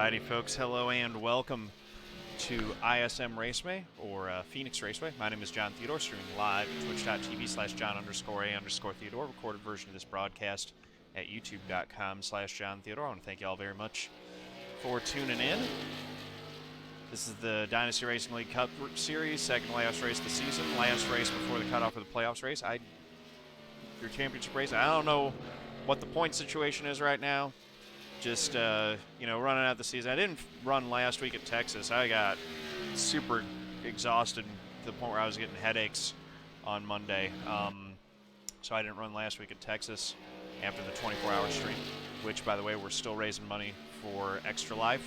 Alrighty, folks. Hello and welcome to ISM Raceway, or Phoenix Raceway. My name is John Theodore, streaming live at twitch.tv/John_A_Theodore. Recorded version of this broadcast at youtube.com/John Theodore. I want to thank you all very much for tuning in. This is the Dynasty Racing League Cup Series, second last race of the season, last race before the cutoff for the playoffs race. Your championship race. I don't know what the point situation is right now. Just, running out the season. I didn't run last week at Texas. I got super exhausted to the point where I was getting headaches on Monday. So I didn't run last week at Texas after the 24-hour stream, which, by the way, we're still raising money for Extra Life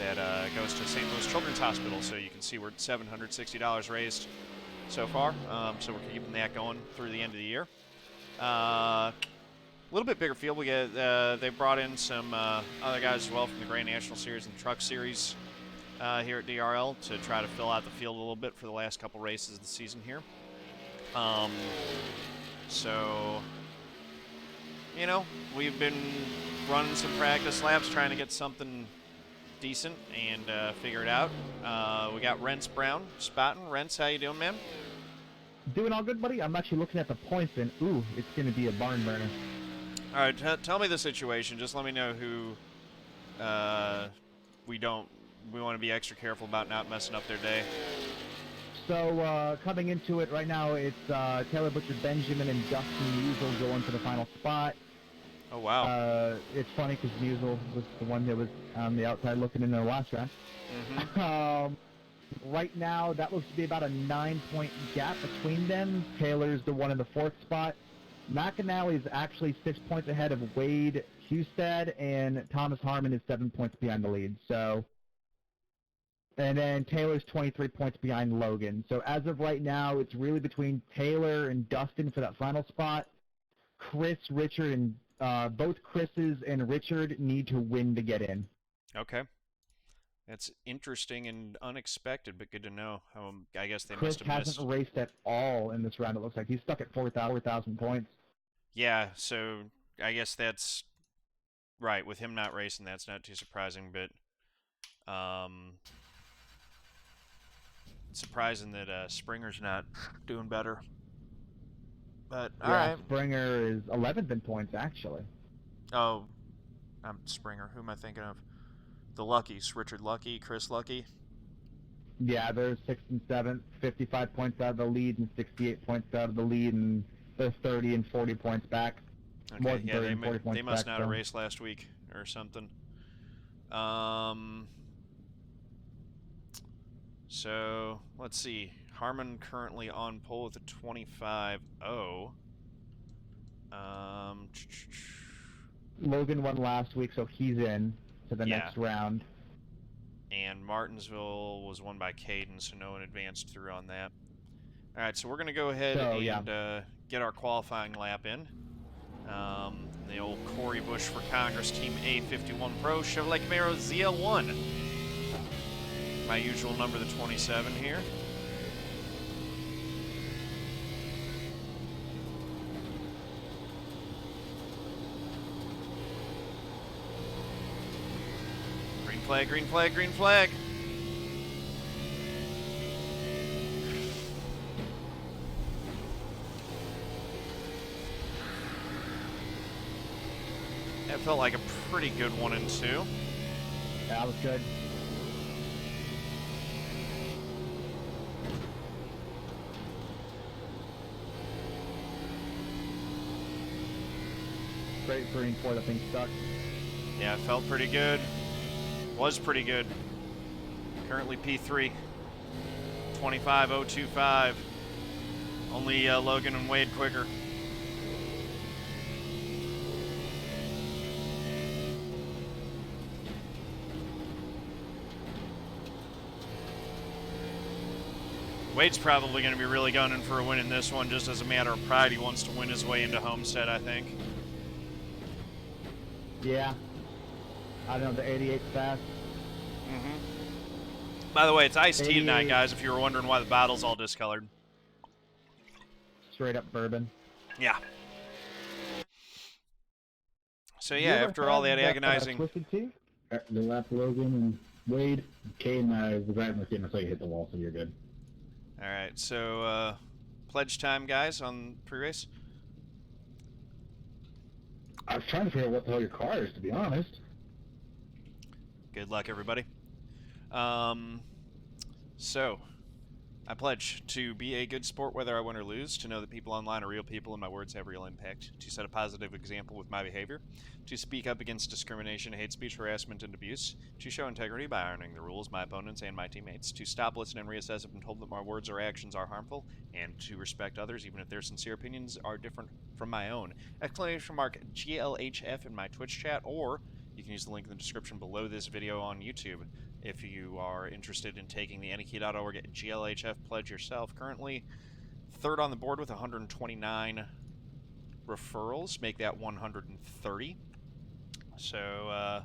that goes to St. Louis Children's Hospital. So you can see we're at $760 raised so far. So we're keeping that going through the end of the year. A little bit bigger field. We get they brought in some other guys as well from the Grand National Series and Truck Series here at DRL to try to fill out the field a little bit for the last couple races of the season here. So, we've been running some practice laps, trying to get something decent and figure it out. We got Rents Brown spotting. Rents, how you doing, man? Doing all good, buddy. I'm actually looking at the points, and ooh, it's going to be a barn burner. All right, tell me the situation. Just let me know who we want to be extra careful about not messing up their day. So coming into it right now, it's Taylor Butcher Benjamin and Dustin Musil going for the final spot. Oh, wow. It's funny because Musil was the one that was on the outside looking in the last round. Mm-hmm. Right now, that looks to be about a 9-point gap between them. Taylor's the one in the 4th spot. McAnally is actually 6 points ahead of Wade Hustad, and Thomas Harmon is 7 points behind the lead. So, and then Taylor's 23 points behind Logan. So as of right now, it's really between Taylor and Dustin for that final spot. Chris, Richard, and both Chris's and Richard need to win to get in. Okay. That's interesting and unexpected, but good to know. I guess they Chris must have missed. hasn't raced at all in this round, it looks like. He's stuck at 4,000 points. Yeah, so I guess that's right. With him not racing, that's not too surprising, but surprising that Springer's not doing better. But, all right. Springer is 11th in points, actually. Oh, I'm Springer. Who am I thinking of? The Luckies. Richard Lucky, Chris Lucky. Yeah, they're 6th and 7th, 55 points out of the lead and 68 points out of the lead, and they're 30 and 40 points back. Okay, yeah, they must not have raced last week or something. So, let's see. Harmon currently on pole with a 25-0. Logan won last week, so he's in to the next round. And Martinsville was won by Kaden, so no one advanced through on that. All right, so we're going to go ahead and get our qualifying lap in. The old Corey Bush for Congress Team A51 Pro Chevrolet Camaro ZL1. My usual number, the 27 here. Green flag, green flag, green flag. That felt like a pretty good 1 and 2. Yeah, that was good. Great for green 4, the thing stuck. Yeah, it felt pretty good. Was pretty good. Currently P3. 25.025. Only Logan and Wade quicker. Wade's probably going to be really gunning for a win in this one, just as a matter of pride. He wants to win his way into Homestead, I think. Yeah. I don't know, the 88's fast. Mm-hmm. By the way, it's iced tea tonight, guys, if you were wondering why the bottle's all discolored. Straight up bourbon. Yeah. So yeah, after all that agonizing... Twisted Tea? The left Logan and Wade. Kaden was right in the thing, so you hit the wall, so you're good. All right, so pledge time, guys, on pre-race. I was trying to figure out what the hell your car is, to be honest. Good luck, everybody. So, I pledge to be a good sport whether I win or lose, to know that people online are real people and my words have real impact, to set a positive example with my behavior, to speak up against discrimination, hate speech, harassment, and abuse, to show integrity by honoring the rules, my opponents, and my teammates, to stop, listen, and reassess if I'm told that my words or actions are harmful, and to respect others even if their sincere opinions are different from my own. Exclamation mark GLHF in my Twitch chat, or you can use the link in the description below this video on YouTube if you are interested in taking the Aniki.org GLHF pledge yourself. Currently third on the board with 129 referrals, make that 130. So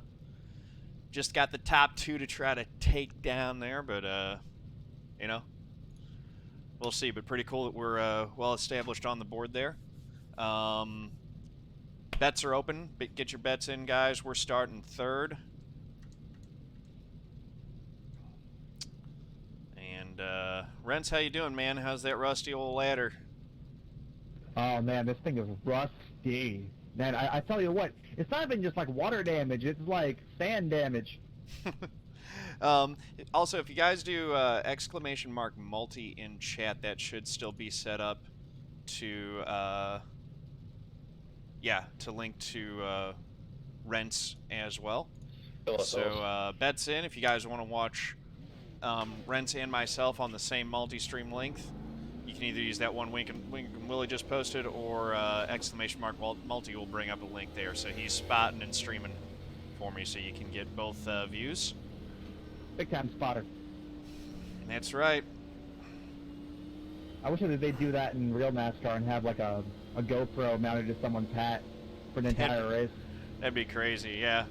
just got the top 2 to try to take down there, but you know, we'll see. But pretty cool that we're well established on the board there. Bets are open. Get your bets in, guys. We're starting third. And Rents, how you doing, man? How's that rusty old ladder? Oh man, this thing is rusty. Man, I tell you what, it's not even just like water damage, it's like sand damage. Also, if you guys do exclamation mark multi in chat, that should still be set up to yeah, to link to Rents as well. So bets in if you guys want to watch Rents and myself on the same multi-stream length. You can either use that one Wink and Willie just posted, or exclamation mark multi will bring up a link there. So he's spotting and streaming for me, so you can get both views. Big time spotter. That's right. I wish that they'd do that in real NASCAR and have like a GoPro mounted to someone's hat for an entire race. That'd be crazy, yeah.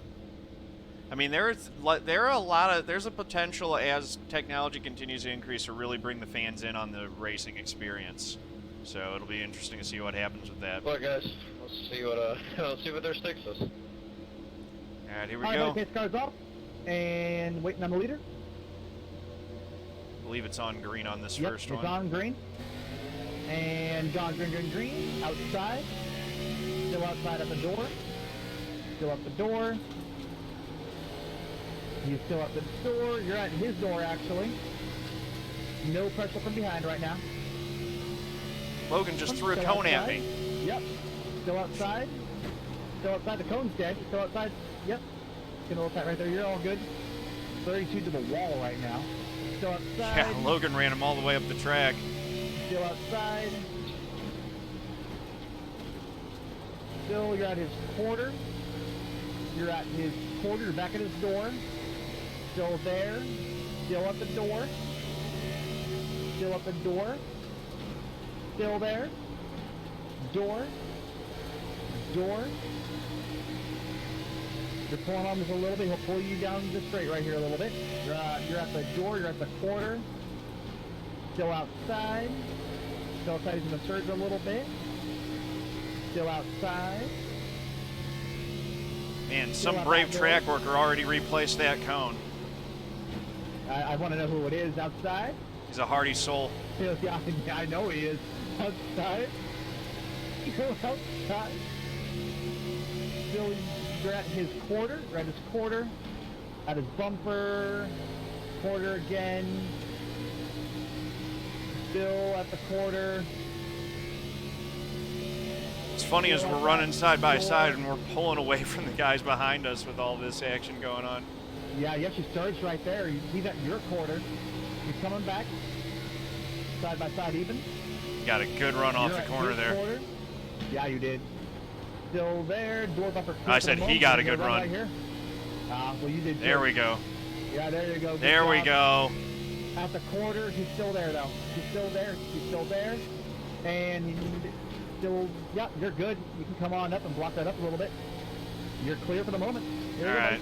I mean, there's a potential as technology continues to increase to really bring the fans in on the racing experience. So it'll be interesting to see what happens with that. Well, guys, let's see what their stakes is. All right, here we All go. right, pace car's off, and waiting on the leader. I believe it's on green on this Yep, first it's one. on green. And gone green, outside. Still outside at the door. Still up the door. He's still up the door. You're at his door, actually. No pressure from behind right now. Logan just threw a Still cone at outside. me. Yep. Still outside. Still outside. The cone's dead. Still outside. Yep. Getting a little tight right there. You're all good. 32 to the wall right now. Still outside. Yeah, Logan ran him all the way up the track. Still outside. Still, you're at his quarter. You're at his quarter. You're back at his door. Still there. Still at the door. Still at the door. Still there. Door. Door. You're pulling on this a little bit. He'll pull you down the straight right here a little bit. You're at the door. You're at the quarter. Still outside. Still outside. He's going to surge a little bit. Still outside. Man, some brave track worker already replaced that cone. I want to know who it is. Outside. He's a hardy soul. Yeah, I know he is. Outside. Still outside. Still, you're at his quarter. You're at his quarter. At his bumper. Quarter again. Still at the quarter. What's funny is we're running side by side and we're pulling away from the guys behind us with all this action going on. Yeah, you actually surged right there. He's at your quarter. He's coming back. Side by side even. Got a good run off You're the at corner his there. quarter. Yeah, you did. Still there. Door bumper. I said he got a good run. Right here. Well, you did. There too. we go. Yeah, there you go. Good There we job. go. At the quarter, he's still there though. He's still there. He's still there. And still, yeah, you're good. You can come on up and block that up a little bit. You're clear for the moment. Here All we go. right.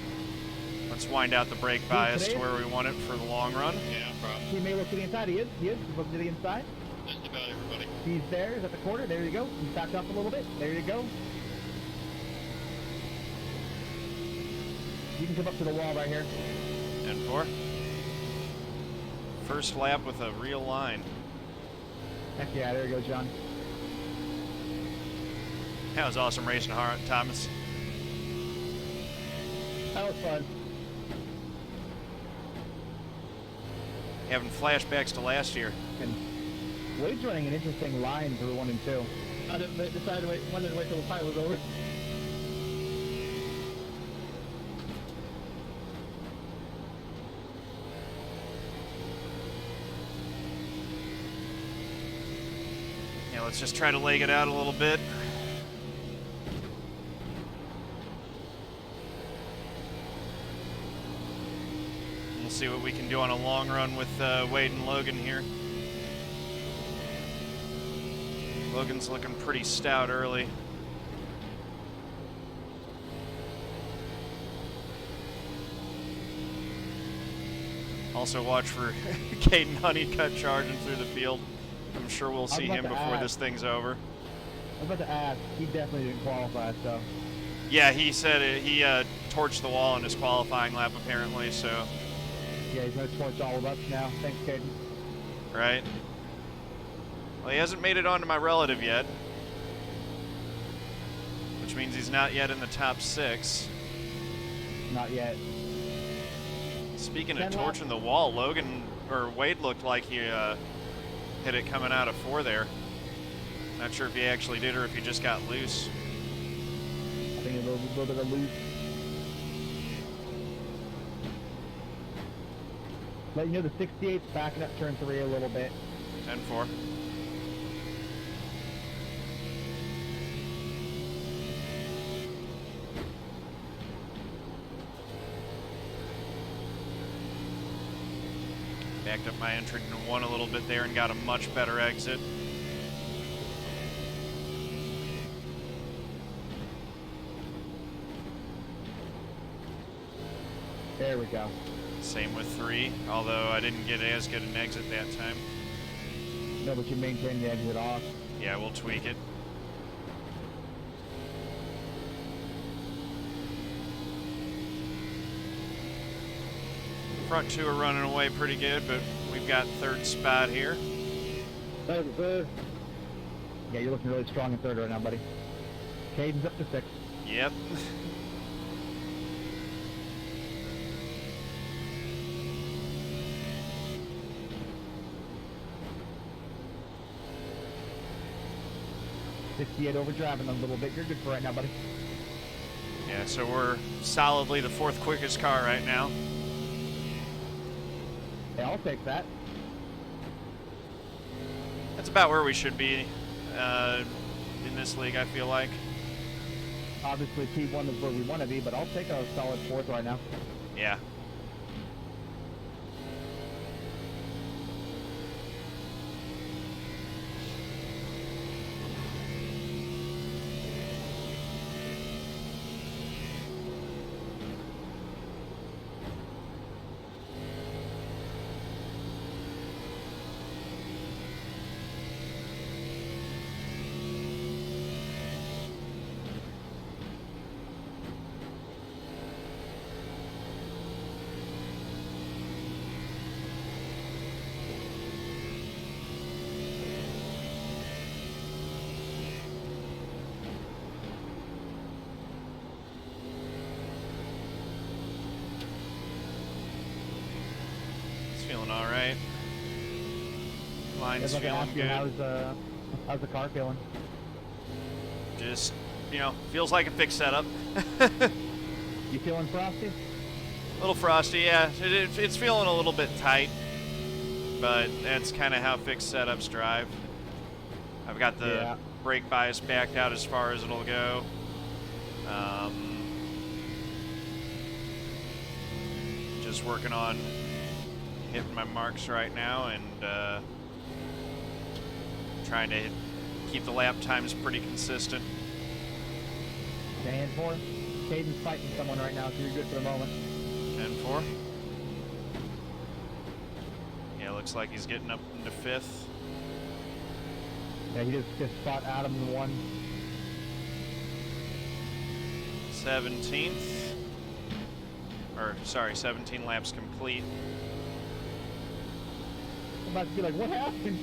Let's wind out the brake bias to where we want it for the long run. Yeah, probably. He may look to the inside. He is. He's looking to the inside. Just about everybody. He's there. He's at the quarter. There you go. He's backed up a little bit. There you go. you can come up to the wall right here. 10-4. First lap with a real line. Heck yeah, there you go, John. That was awesome racing, Thomas. That was fun. Having flashbacks to last year. And Wade's running an interesting line through 1 and 2. I decided to wanted to wait till the fight was over. Yeah, let's just try to leg it out a little bit. We'll see what we can do on a long run with Wade and Logan here. Logan's looking pretty stout early. Also watch for Kaden Honeycutt charging through the field. I'm sure we'll see him before this thing's over. I was about to ask, he definitely didn't qualify, so. Yeah, he said he torched the wall in his qualifying lap apparently, so. Yeah, he's going to torch all of us now. Thanks, Kaden. Right. Well, he hasn't made it onto my relative yet. Which means he's not yet in the top 6. Not yet. Speaking of torching the wall, Wade looked like he hit it coming out of 4 there. Not sure if he actually did or if he just got loose. I think a little bit of loose. Let you know the 68's backing up turn 3 a little bit. 10-4. Backed up my entry into 1 a little bit there and got a much better exit. There we go. Same with 3, although I didn't get as good an exit that time. No, but you maintain the exit off. Yeah, we'll tweak it. Front 2 are running away pretty good, but we've got 3rd spot here. Third. Yeah, you're looking really strong in 3rd right now, buddy. Caden's up to 6. Yep. .68 overdriving a little bit. You're good for right now, buddy. Yeah, so we're solidly the 4th quickest car right now. Yeah, I'll take that. That's about where we should be in this league, I feel like. Obviously, P1 is where we want to be, but I'll take a solid 4th right now. Yeah. Feeling all right. Line's feeling good. How's the car feeling? Just, feels like a fixed setup. You feeling frosty? A little frosty, yeah. It's feeling a little bit tight, but that's kind of how fixed setups drive. I've got the brake bias backed out as far as it'll go. Just working on hitting my marks right now and trying to keep the lap times pretty consistent. Stand for. Caden's fighting someone right now, so you're good for the moment. 10-4. Yeah, looks like he's getting up into 5th. Yeah, he just fought Adam in 1. 17th. or sorry, 17 laps complete. I'm about to be like, what happened?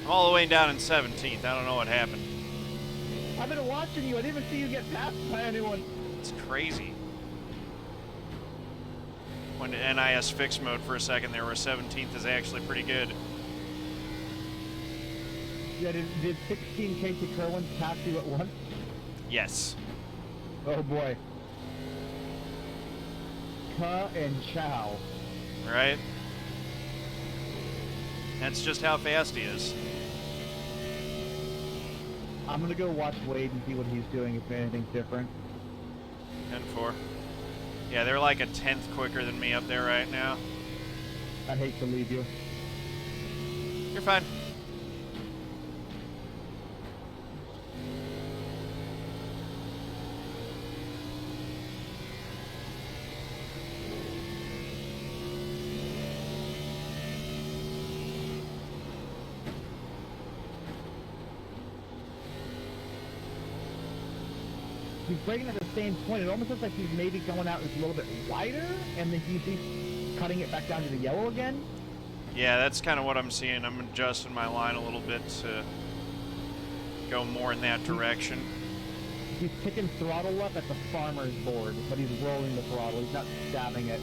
I'm all the way down in 17th. I don't know what happened. I've been watching you. I didn't even see you get passed by anyone. It's crazy. Went to NIS fixed mode for a second there, where 17th is actually pretty good. Yeah, did 16 Casey Kerwin pass you at once? Yes. Oh boy. Ka and chow. Right? That's just how fast he is. I'm gonna go watch Wade and see what he's doing, if anything's different. 10-4. Yeah, they're like a 10th quicker than me up there right now. I'd hate to leave you. You're fine. He's braking at the same point. It almost looks like he's maybe going out a little bit wider, and then he's cutting it back down to the yellow again. Yeah, that's kind of what I'm seeing. I'm adjusting my line a little bit to go more in that direction. He's picking throttle up at the farmer's board, but he's rolling the throttle. He's not stabbing it.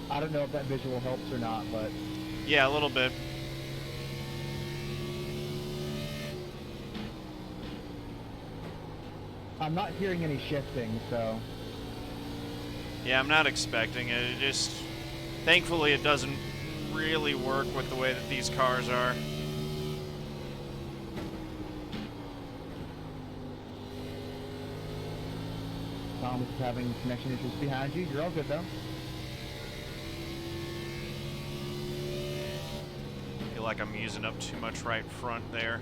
I don't know if that visual helps or not, but... Yeah, a little bit. I'm not hearing any shifting, so... Yeah, I'm not expecting it. It just... Thankfully, it doesn't really work with the way that these cars are. Thomas is having connection issues behind you. You're all good, though. I feel like I'm using up too much right front there.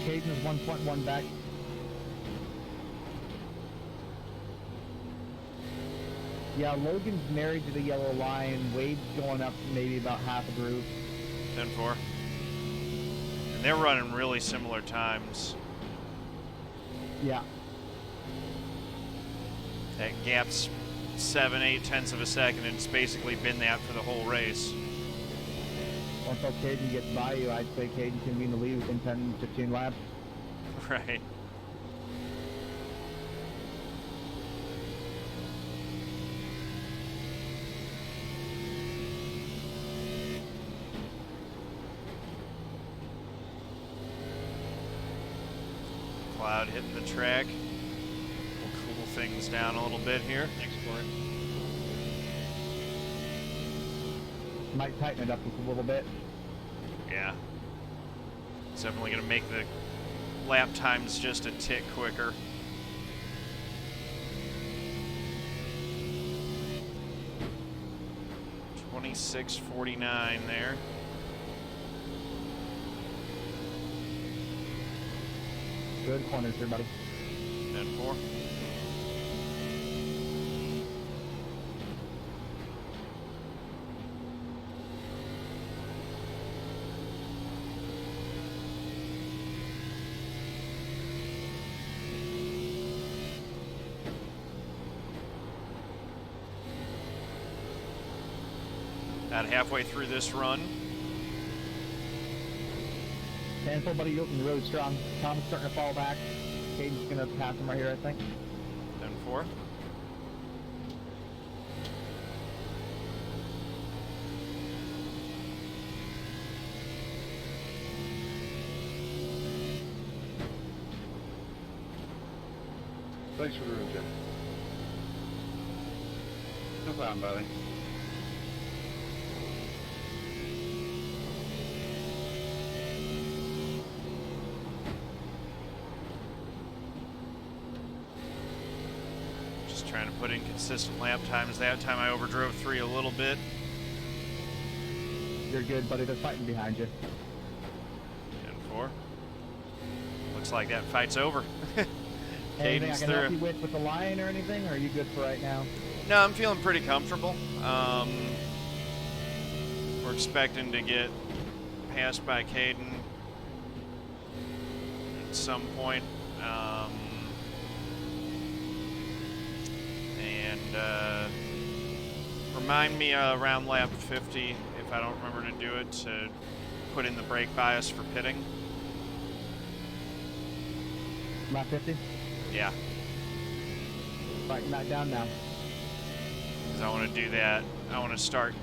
Caden's 1.1 back. Yeah, Logan's married to the yellow line. Wade's going up maybe about half a group. 10-4. And they're running really similar times. Yeah. That gap's 7-8 tenths of a second, and it's basically been that for the whole race. Once Caden gets by you, I'd say Caden can be in the lead within 10, 15 laps. Right. Cloud hitting the track. We'll cool things down a little bit here. Export. Might tighten it up just a little bit. Yeah. It's definitely going to make the lap times just a tick quicker. $26.49 there. Good corners here, buddy. 10-4. About halfway through this run. Handful, buddy, you're looking really strong. Tom's starting to fall back. Caden's gonna pass him right here, I think. 10-4. Thanks for the room, Jim. No problem, buddy. Just trying to put in consistent lap times. That time I overdrove 3 a little bit. You're good, buddy. They're fighting behind you. 10-4. Looks like that fight's over. Anything I Caden's can help through. you with the line or anything, or are you good for right now? No, I'm feeling pretty comfortable. We're expecting to get passed by Kaden at some point. Remind me around lap 50, if I don't remember to do it, to put in the brake bias for pitting. Lap 50? Yeah. Writing that down now. Because I want to do that. I want to start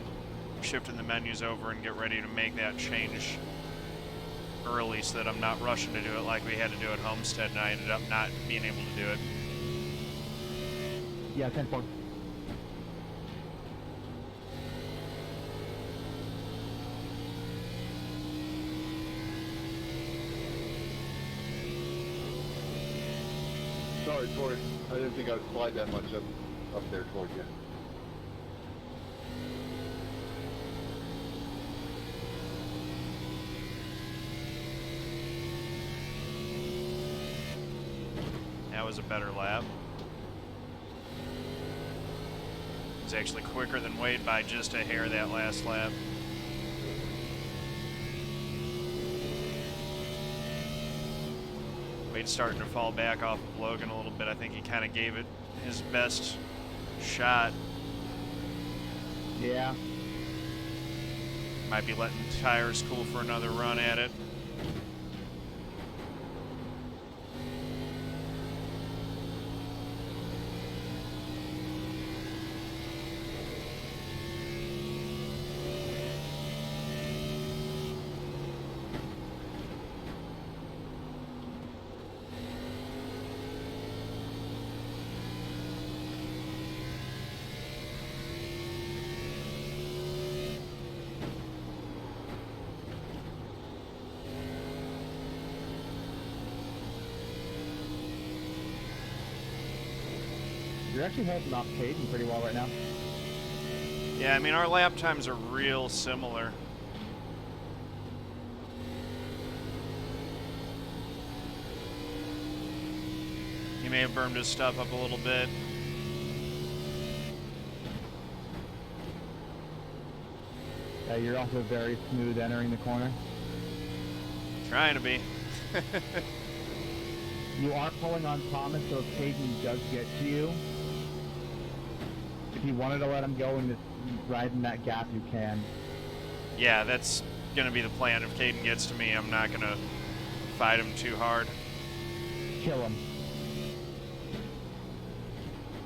shifting the menus over and get ready to make that change early so that I'm not rushing to do it like we had to do at Homestead, and I ended up not being able to do it. Yeah, 10-4. Sorry, Kory. I didn't think I'd slide that much up there toward you. That was a better lap. It was actually quicker than Wade by just a hair that last lap. Wade's starting to fall back off of Logan a little bit. I think he kind of gave it his best shot. Yeah. Might be letting tires cool for another run at it. You're actually holding off Kaden pretty well right now. Yeah, I mean, our lap times are real similar. He may have burned his stuff up a little bit. Yeah, you're also very smooth entering the corner. Trying to be. You are pulling on Thomas, so if Kaden does get to you, if you wanted to let him go and just ride in that gap, you can. Yeah, that's going to be the plan. If Kaden gets to me, I'm not going to fight him too hard. Kill him.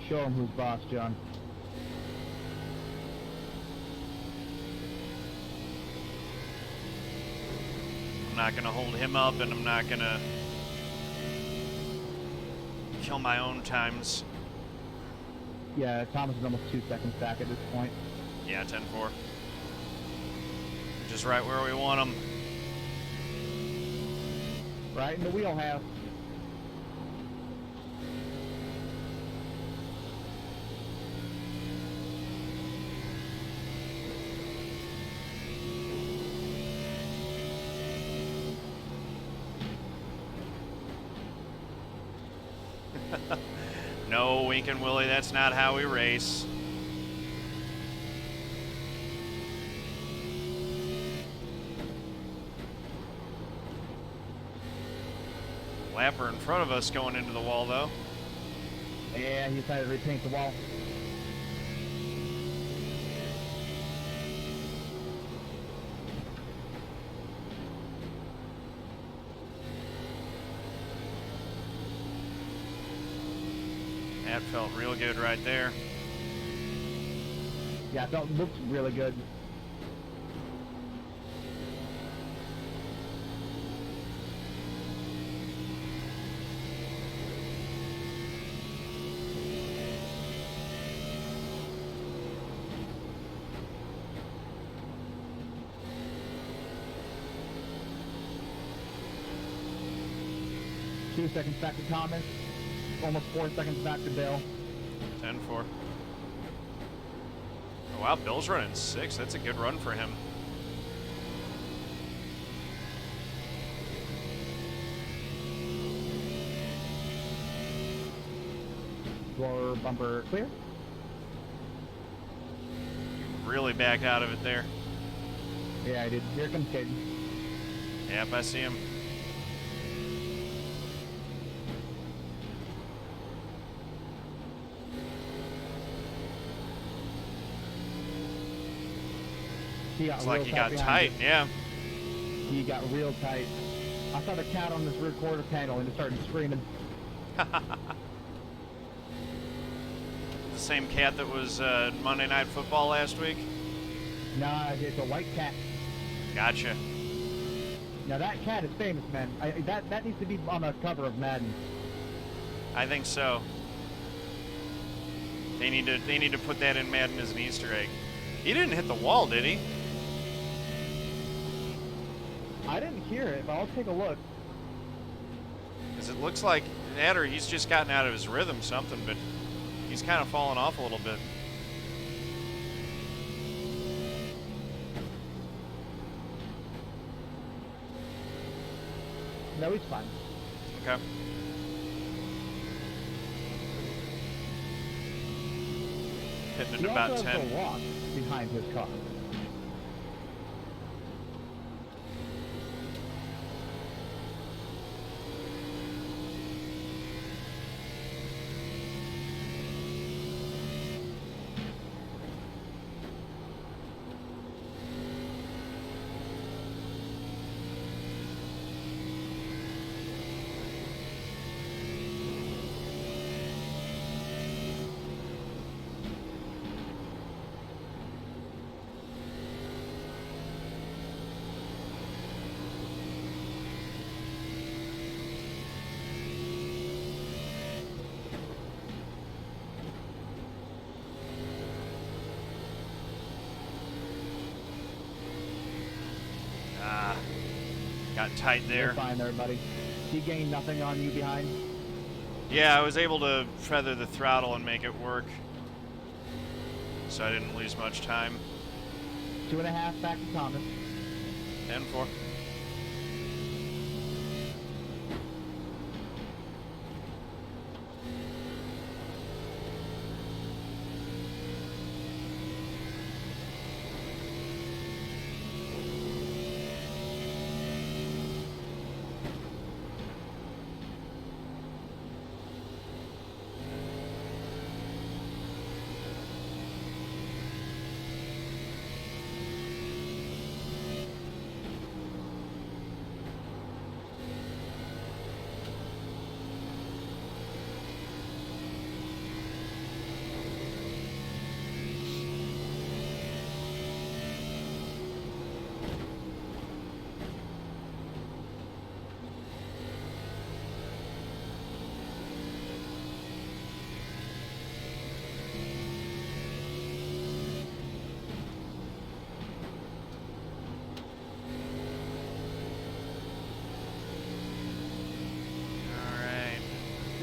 Show him who's boss, John. I'm not going to hold him up, and I'm not going to kill my own times. Yeah, Thomas is almost 2 seconds back at this point. Yeah, 10-4. Just right where we want him. Right in the wheelhouse. No, Wink and Willie, that's not how we race. Lapper in front of us going into the wall, though. Yeah, he decided to repaint the wall. That felt real good right there. Yeah, it looked really good. Two seconds back to Thomas. Almost 4 seconds back to Bill. 10-4. Oh, wow, Bill's running 6. That's a good run for him. Door bumper clear. really backed out of it there. Yeah, I did. Here comes Kaden. Yep, I see him. It's like he got tight, yeah. He got real tight. I saw the cat on this rear quarter panel and it started screaming. The same cat that was Monday Night Football last week? Nah, it's a white cat. Gotcha. Now that cat is famous, man. That needs to be on the cover of Madden. I think so. They need to put that in Madden as an Easter egg. He didn't hit the wall, did he? I didn't hear it, but I'll take a look. Because it looks like that, or he's just gotten out of his rhythm something, but he's kind of fallen off a little bit. No, he's fine. Okay. Hitting it He about also has 10. a rock behind his car. Got tight there. You're fine there, buddy. He gained nothing on you behind. Yeah, I was able to feather the throttle and make it work, so I didn't lose much time. 2.5 back to Thomas. 10-4.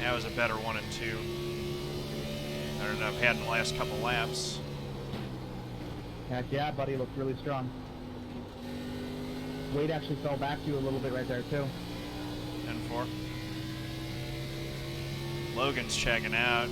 That was a better 1 and 2. I don't know if I've had in the last couple laps. Heck yeah, buddy, looked really strong. Wade actually fell back to you a little bit right there, too. 10-4. Logan's checking out.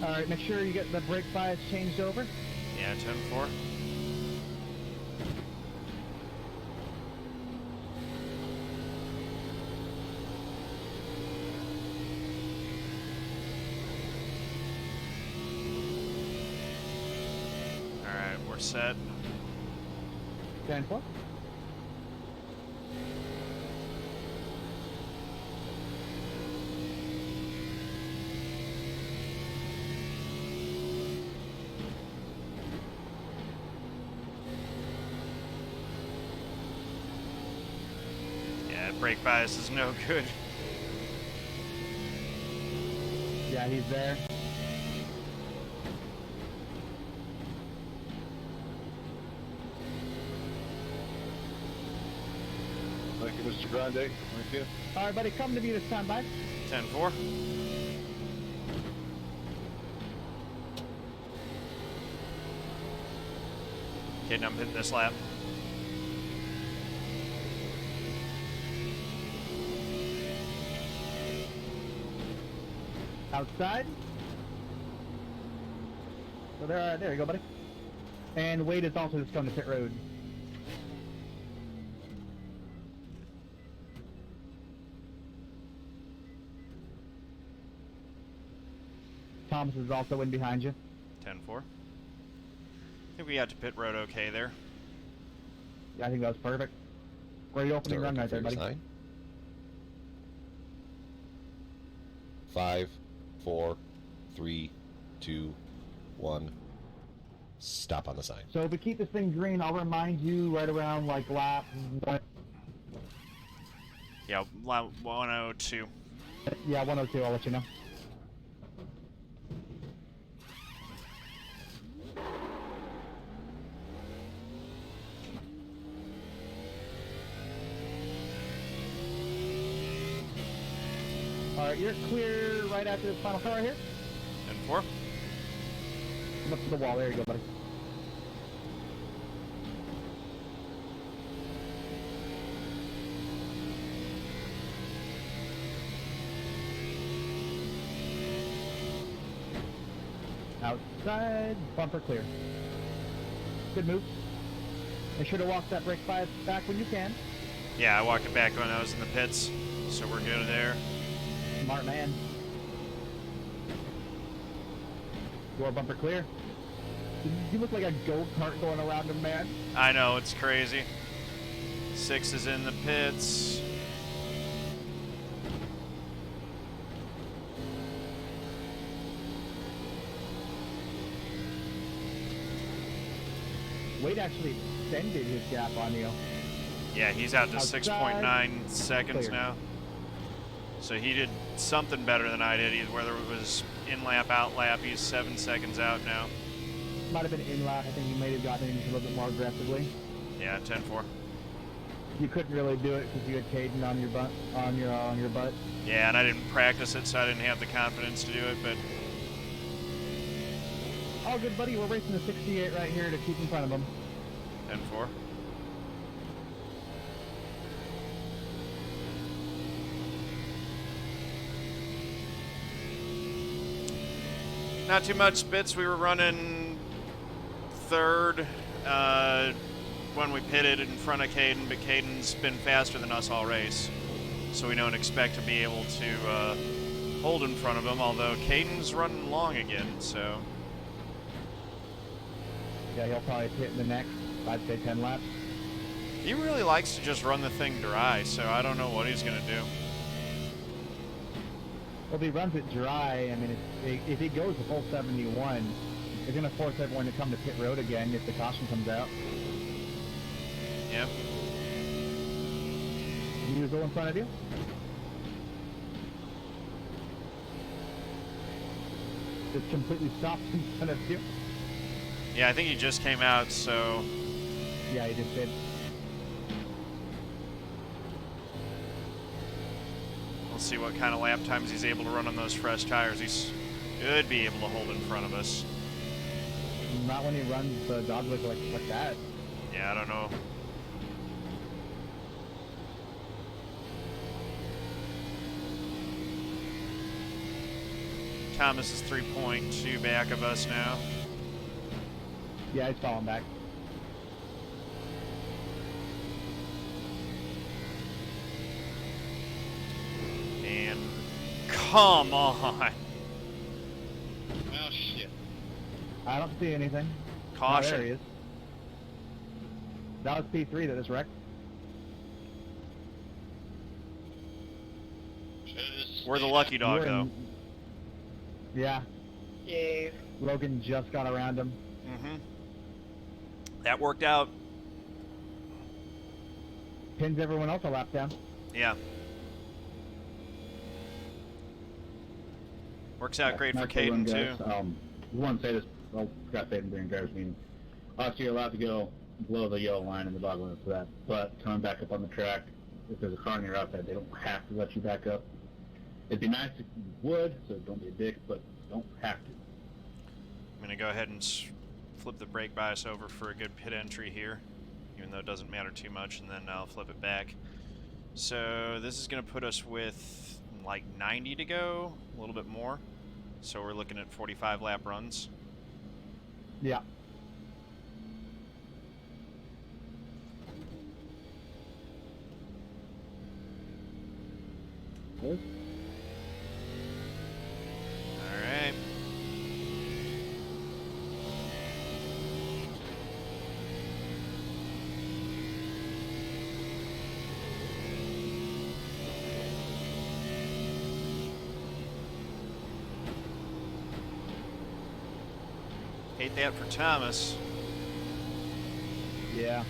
Alright, make sure you get the brake bias changed over. Yeah, 10-4. Alright, we're set. 10-4. Brake bias is no good. Yeah, he's there. Thank you, Mr. Grande, with you. All right, buddy, come to me this time, bye. 10-4. Kaden, I'm hitting this lap. Outside. So there you go, buddy. And Wade is also just coming to pit road. Thomas is also in behind you. 10-4. I think we got to pit road okay there. Yeah, I think that was perfect. Great opening run right there, buddy. 5, 4, 3, 2, 1. Stop on the sign. So if we keep this thing green, I'll remind you right around like lap 1. Yeah, lap 102. Yeah, 102, I'll let you know. Alright, you're clear right after this final car right here. 10-4. Come up to the wall, there you go, buddy. Outside, bumper clear. Good move. Make sure to walk that brake bias back when you can. Yeah, I walked it back when I was in the pits, so we're good there. Smart man. Door bumper clear. You look like a go-kart going around him, man. I know, it's crazy. 6 is in the pits. Wade actually extended his gap on you. Yeah, he's out to Outside. 6.9 seconds Clear. now. So he did something better than I did, either whether it was in lap, out lap. He's 7 seconds out now. Might have been in lap. I think you may have gotten in a little bit more aggressively. Yeah, 10-4. You couldn't really do it because you had Kaden on your butt. On your butt. Yeah, and I didn't practice it, so I didn't have the confidence to do it, but All good, buddy. We're racing the 68 right here to keep in front of him. 10-4. Not too much bits. We were running third when we pitted in front of Kaden, but Caden's been faster than us all race. So we don't expect to be able to hold in front of him, although Caden's running long again, so. Yeah, he'll probably pit in the next, I'd say 10 laps. He really likes to just run the thing dry, so I don't know what he's going to do. Well, if he runs it dry, I mean, if he goes the full 71, it's going to force everyone to come to pit road again if the caution comes out. Yep. Musil in front of you. Just completely stopped in front of you. Yeah, I think he just came out, so. Yeah, he just did. We'll see what kind of lap times he's able to run on those fresh tires. He should be able to hold in front of us. Not when he runs the dogleg like that. Yeah, I don't know. Thomas is 3.2 back of us now. Yeah, he's falling back. And come on. Oh, shit. I don't see anything. Caution. Oh, there he is. That was P3 that is wrecked. We're the lucky dog, You're though. in- Yeah, Yay. Logan just got around him. Mm-hmm. That worked out. Pins everyone else a lap down. Yeah. Works out great for Not the run, Kaden, guys. too. We want to say this. I forgot to say it during drivers meeting. Obviously, you're allowed to go below the yellow line in the dog limit for that. But coming back up on the track, if there's a car on your outside, they don't have to let you back up. It'd be nice if you would, so don't be a dick, but don't have to. I'm going to go ahead and flip the brake bias over for a good pit entry here, even though it doesn't matter too much, and then I'll flip it back. So this is going to put us with like 90 to go, a little bit more. So we're looking at 45 lap runs. Yeah. Good. Alright. Hate that for Thomas. Yeah.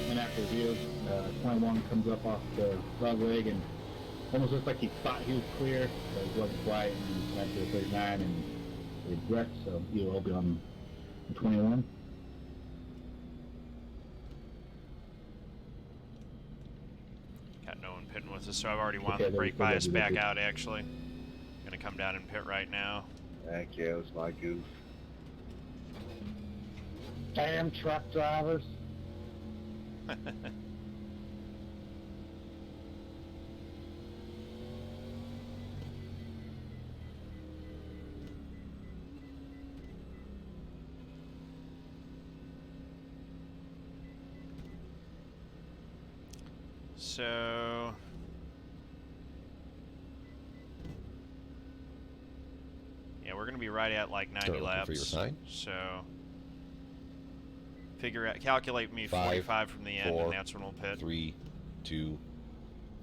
And after review, 21 comes up off the dog leg and almost looks like he thought he was clear, but he wasn't quite, and he went to 39 and regrets, so he'll be on 21. Got no one pitting with us, so I've already wound Okay, the then brake we'll bias do back that. out, actually. Gonna come down and pit right now. Thank you, it was my goof. Damn truck drivers. So yeah, we're gonna be right at like 90 Start looking laps. for your sign. So calculate me 5, 45 from the end, 4, and that's when we'll pit. 3, 2,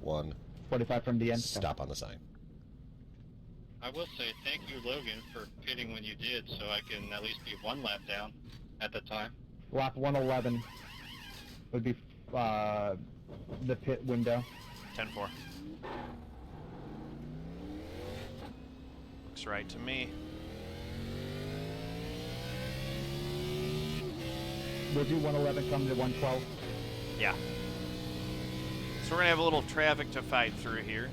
1. 45 from the end. Stop on the sign. I will say thank you, Logan, for pitting when you did, so I can at least be 1 lap down at the time. Lap 111 would be the pit window. 10-4. Looks right to me. We'll do 111 come to 112. Yeah. So we're gonna have a little traffic to fight through here.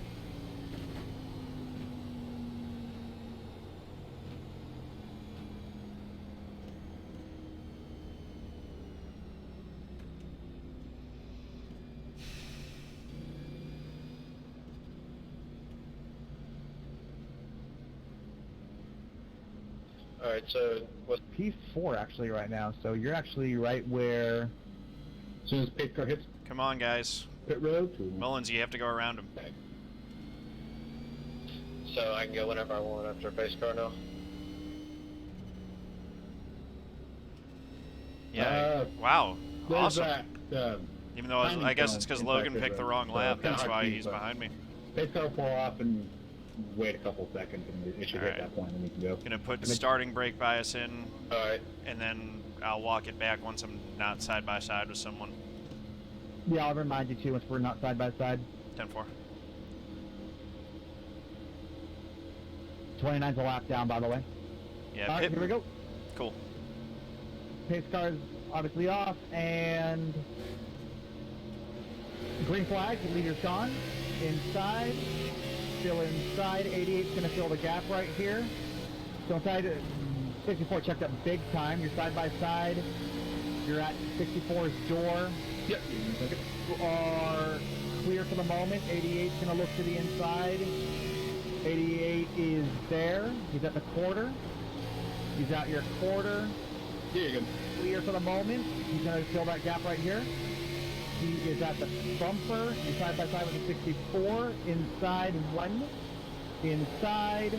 Alright, so what? P4 actually right now, so you're actually right where. As soon as pit car hits Come on, guys. pit road, Mullins, you have to go around him. So I can go whenever I want after a base car now? Yeah. Wow. there's Awesome. that. Even though I guess it's because Logan picked the wrong lap. That's why he's behind me. Pit car pull off and wait a couple seconds, and it should hit Alright. that point, and we can go. Gonna put the starting brake bias in, Alright. and then I'll walk it back once I'm not side by side with someone. Yeah, I'll remind you too once we're not side by side. 10-4. 29's a lap down, by the way. Yeah. All right, Pit. here we go. Cool. Pace car's obviously off, and green flag, leader's gone. Inside, still inside. 88's going to fill the gap right here. So inside, 64 checked up big time. You're side by side. You're at 64's door. Yep. You are clear for the moment. 88's going to look to the inside. 88 is there. He's at the quarter. He's out your quarter. Yeah, you're good. Clear for the moment. He's going to fill that gap right here. He is at the bumper. He's side by side with the 64. Inside 1. Inside.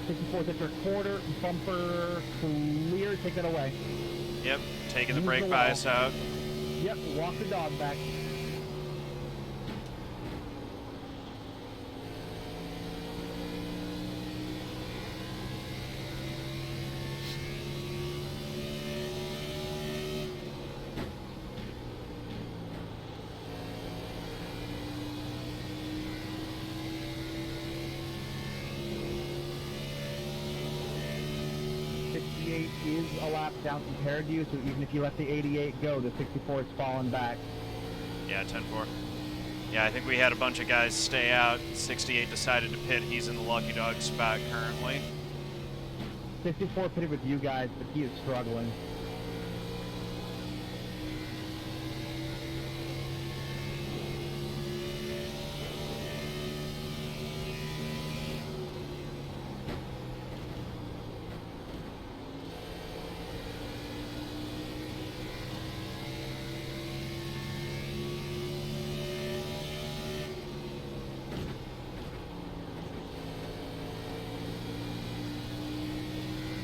64's at your quarter. Bumper clear. Take that away. Yep. Taking the Move brake the bias wall. out. Yep. Walk the dog back. Is is a lap down compared to you, so even if you let the 88 go, the 64 is falling back. Yeah, 10-4. Yeah, I think we had a bunch of guys stay out. 68 decided to pit. He's in the lucky dog spot currently. 64 pitted with you guys, but he is struggling.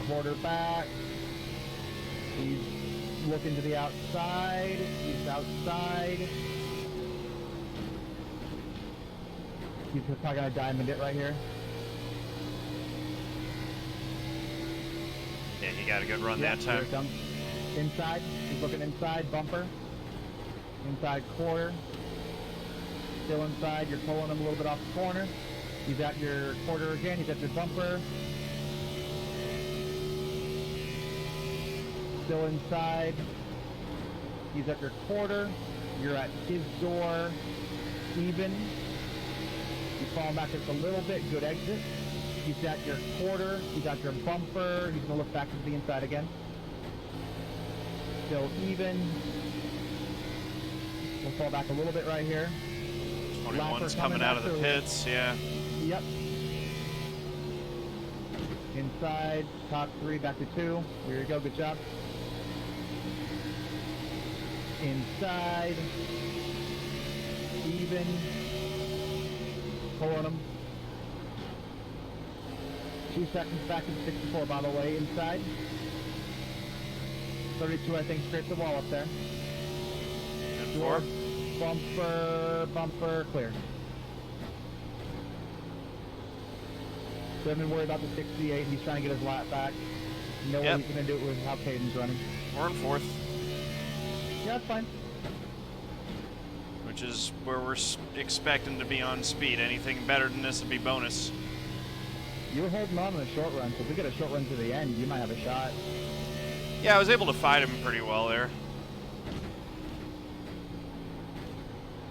Quarterback. He's looking to the outside. He's outside. He's probably gonna diamond it right here. Yeah, he got a good run Yeah, that time. here it comes. Inside. He's looking inside. Bumper. Inside quarter. Still inside. You're pulling him a little bit off the corner. He's at your quarter again. He's at your bumper. Still inside. He's at your quarter. You're at his door. Even. He's falling back just a little bit. Good exit. He's at your quarter. He's at your bumper. He's going to look back to the inside again. Still even. We'll fall back a little bit right here. 21's coming out of the pits, yeah. Yep. Inside, top 3, back to 2. Here you go, good job. Inside. Even. Pulling them. 2 seconds back to 64, by the way, inside. 32, I think, scraped the wall up there. 10-4. Bumper, bumper, clear. Don't even worry about the 68. He's trying to get his lap back. You know what he's going to do with how Kaden's running. We're in 4th. Yeah, that's fine. Which is where we're expecting to be on speed. Anything better than this would be bonus. You were holding on in the short run, so if we get a short run to the end, you might have a shot. Yeah, I was able to fight him pretty well there.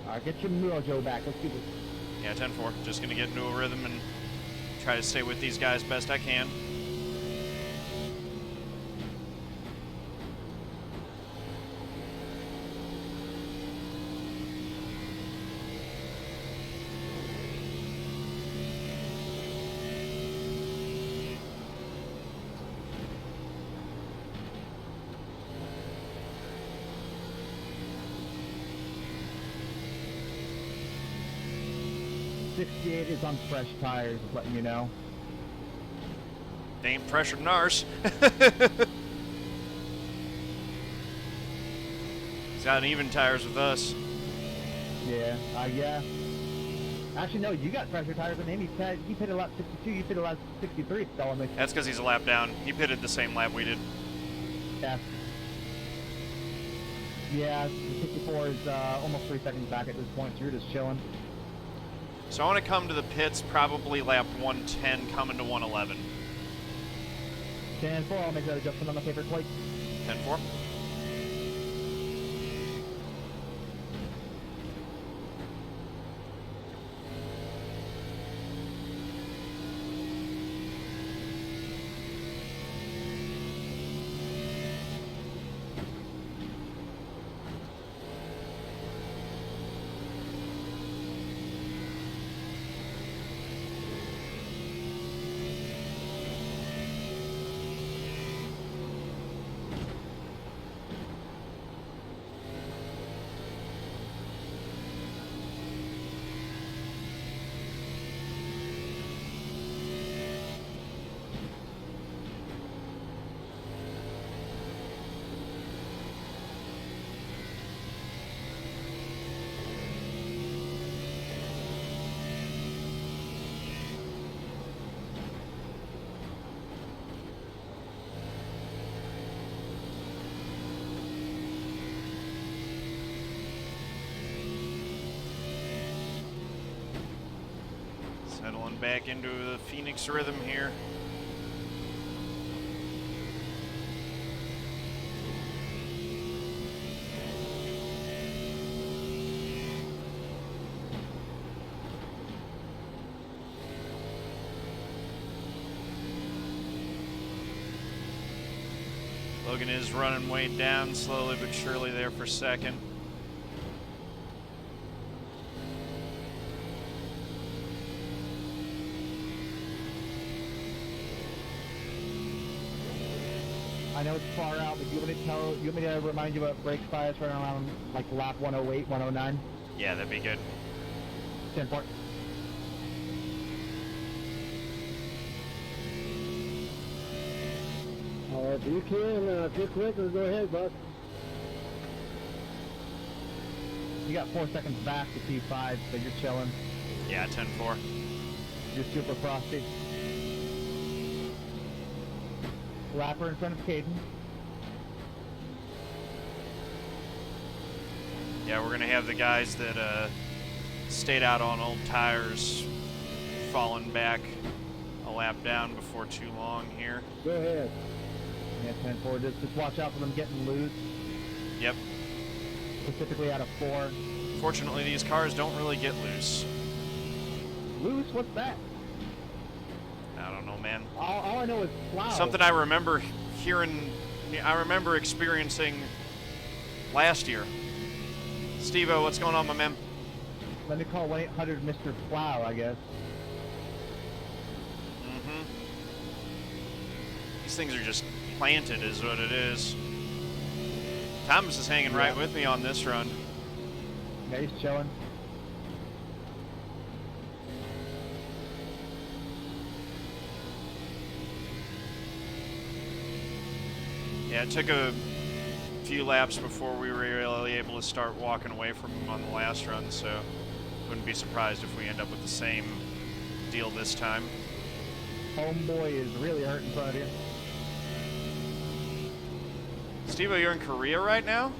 Alright, get your mojo back. Let's do this. Yeah, 10-4. Just going to get into a rhythm and try to stay with these guys best I can. .68 is on fresh tires, just letting you know. They ain't pressured in ours. He's got even tires with us. Yeah, yeah. Actually, no, you got pressure tires on him. He pitted a lap 62, you pitted a lap 63. That's because he's a lap down. He pitted the same lap we did. Yeah. Yeah, the 64 is almost 3 seconds back at this point, so you're just chilling. So I want to come to the pits probably lap 110, coming to 111. 10-4, I'll make that adjustment on the paper plate. 10-4. Settling back into the Phoenix rhythm here. Logan is running Wade down slowly but surely there for second. I know it's far out, but you want me to remind you what brake bias right around like lap 108, 109? Yeah, that'd be good. 10-4. If you can, if you're quick, go ahead, bud. You got 4 seconds back to P5, so you're chilling. Yeah, 10-4. You're super frosty. Lapper in front of Kaden. Yeah, we're going to have the guys that stayed out on old tires falling back a lap down before too long here. Go ahead. Yeah, 10-4. Just watch out for them getting loose. Yep. Specifically out of 4. Fortunately, these cars don't really get loose. Loose? What's that? I don't know, man. All I know is plow. Something I remember hearing, I remember experiencing last year. Steve-O, what's going on, my man? Let me call 1-800 Mr. Plow, I guess. Mm-hmm. These things are just planted is what it is. Thomas is hanging right with me on this run. Yeah, he's chilling. Yeah, it took a few laps before we were really able to start walking away from him on the last run, so wouldn't be surprised if we end up with the same deal this time. Homeboy is really hurt in front of you. Steve-O, you're in Korea right now?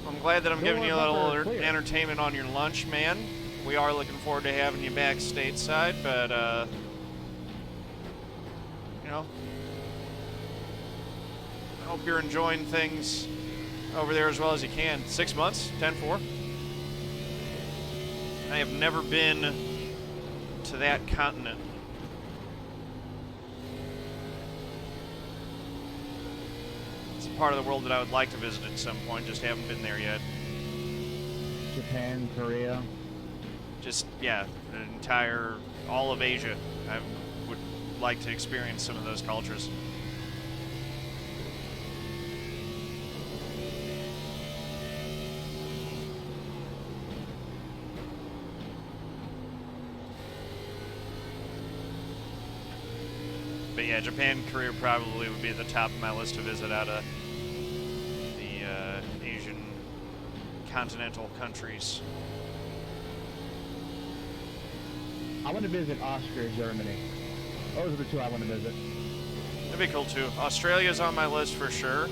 I'm glad that I'm giving you a little entertainment on your lunch, man. We are looking forward to having you back stateside, but, you know, I hope you're enjoying things over there as well as you can. 6 months, 10-4. I have never been to that continent. It's a part of the world that I would like to visit at some point, just haven't been there yet. Japan, Korea. Just, yeah, the entire, all of Asia. I would like to experience some of those cultures. But yeah, Japan, Korea probably would be at the top of my list to visit out of the Asian continental countries. I want to visit Austria, Germany. Those are the two I want to visit. That'd be cool too. Australia's on my list for sure.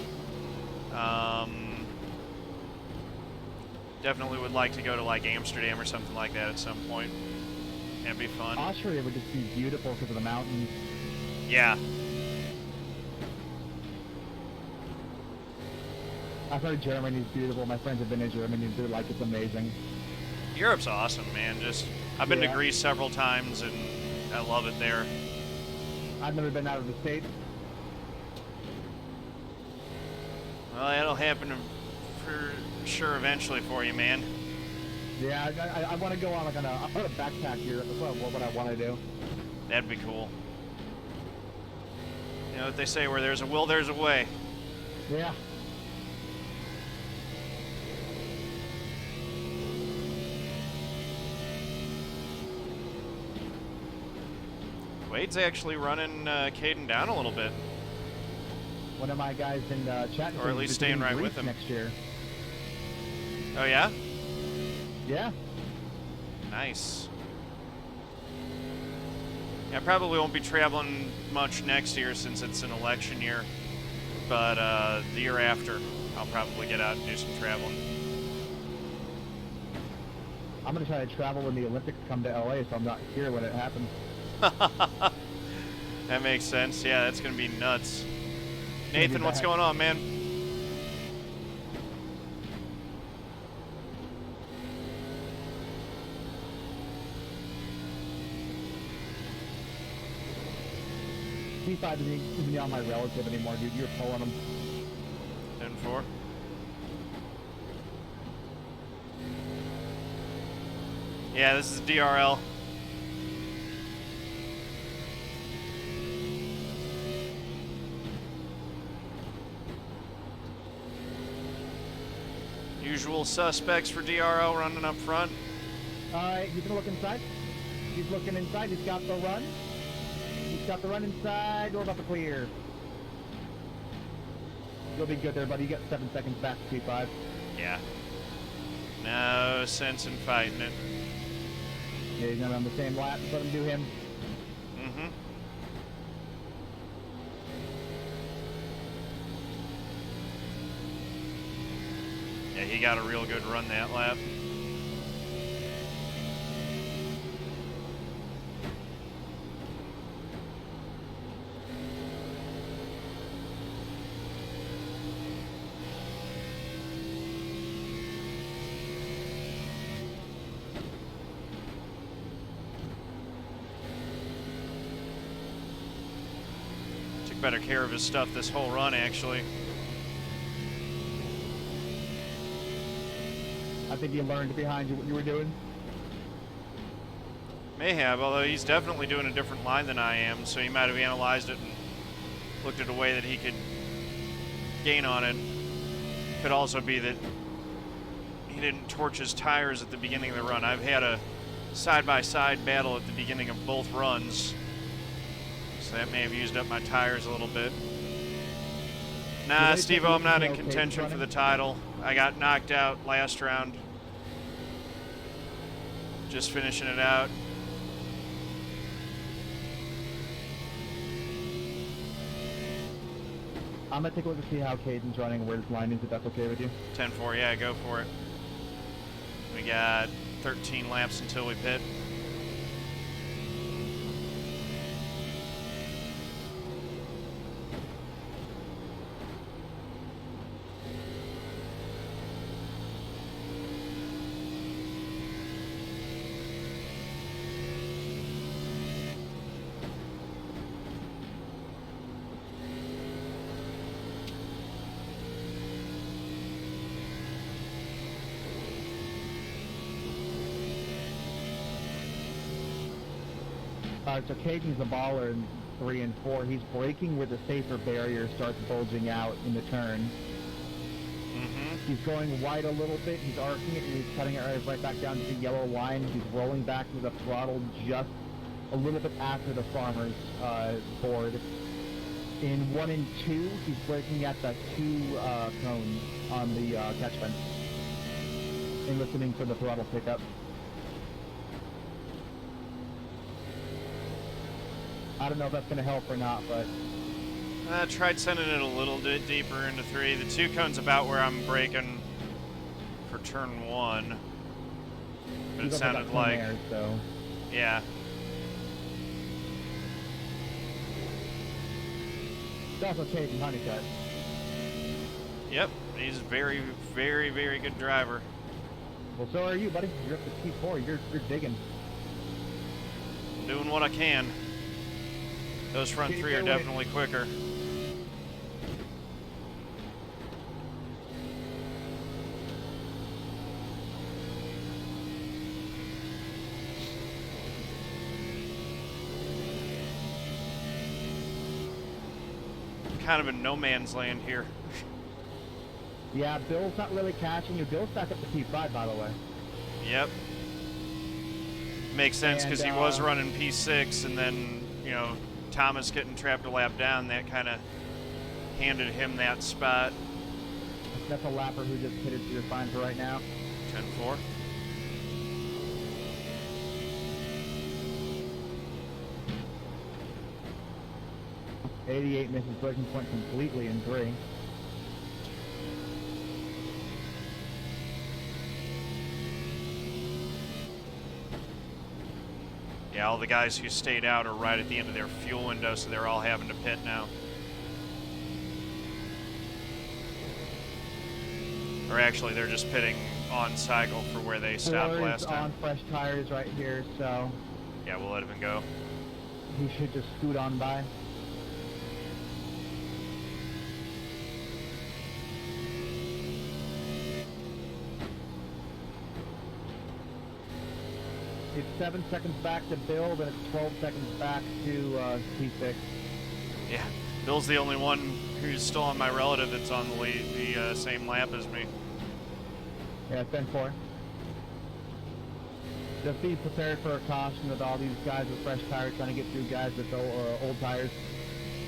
Definitely would like to go to like Amsterdam or something like that at some point. That'd be fun. Austria would just be beautiful because of the mountains. Yeah. I've heard Germany's beautiful. My friends have been in Germany and they're like, it's amazing. Europe's awesome, man. Just I've been to Greece several times and I love it there. I've never been out of the States. Well, that'll happen for sure eventually for you, man. Yeah, I want to go on like on a backpack here. That's what I want to do. That'd be cool. You know what they say, where there's a will, there's a way. Yeah. Wade's actually running Kaden down a little bit. One of my guys in chat, or at least staying right with him next year. Oh yeah? Yeah. Nice. I probably won't be traveling much next year since it's an election year, but the year after, I'll probably get out and do some traveling. I'm going to try to travel when the Olympics come to LA, so I'm not here when it happens. That makes sense. Yeah, that's going to be nuts. Nathan, what's going on, man? P5 isn't even on my relative anymore, dude. You're pulling them. 10-4. Yeah, this is DRL. Usual suspects for DRL running up front. Alright, he's gonna look inside. He's looking inside. He's got the run. He's got the run inside. Door about to clear. You'll be good there, buddy. You got 7 seconds back to P5. Yeah. No sense in fighting it. Yeah, he's gonna on the same lap. Just let him do him. Mm-hmm. Yeah, he got a real good run that lap. Took better care of his stuff this whole run, actually. I think he learned behind you what you were doing. May have, although he's definitely doing a different line than I am, so he might have analyzed it and looked at a way that he could gain on it. Could also be that he didn't torch his tires at the beginning of the run. I've had a side-by-side battle at the beginning of both runs, so that may have used up my tires a little bit. Nah, Steve-O, I'm not in contention for the title. I got knocked out last round. Just finishing it out. I'm gonna take a look to see how Caden's running and where his line is, if that's okay with you. 10-4, yeah, go for it. We got 13 laps until we pit. So Caden's a baller in 3 and 4. He's braking where the safer barrier starts bulging out in the turn. Mm-hmm. He's going wide a little bit. He's arcing it, and he's cutting it right back down to the yellow line. He's rolling back to the throttle just a little bit after the farmer's board. In 1 and 2, he's braking at the 2 cones on the catch fence and listening for the throttle pickup. I don't know if that's going to help or not, but... I tried sending it a little bit deeper into 3. The 2 cone's about where I'm braking for turn 1. But it sounded like... Air, so. Yeah. It's also Kaden Honeycutt. Yep, he's a very, very, very good driver. Well, so are you, buddy. You're up to P4. You're digging. I'm doing what I can. Those front 3 are definitely quicker. Kind of in no man's land here. Yeah, Bill's not really catching you. Bill's back up to P5, by the way. Yep. Makes sense because he was running P6, and then, you know, Thomas getting trapped a lap down, that kind of handed him that spot. That's a lapper who just hit it, so you're fine for right now. 10-4. .88 misses breaking point completely in 3. Yeah, all the guys who stayed out are right at the end of their fuel window, so they're all having to pit now. Or actually, they're just pitting on cycle for where they stopped last time. On fresh tires right here, so... Yeah, we'll let him go. He should just scoot on by. It's 7 seconds back to Bill, then it's 12 seconds back to P6. Yeah, Bill's the only one who's still on my relative that's on the lead, the same lap as me. Yeah, 10-4. Just be prepared for a caution with all these guys with fresh tires trying to get through guys with old tires.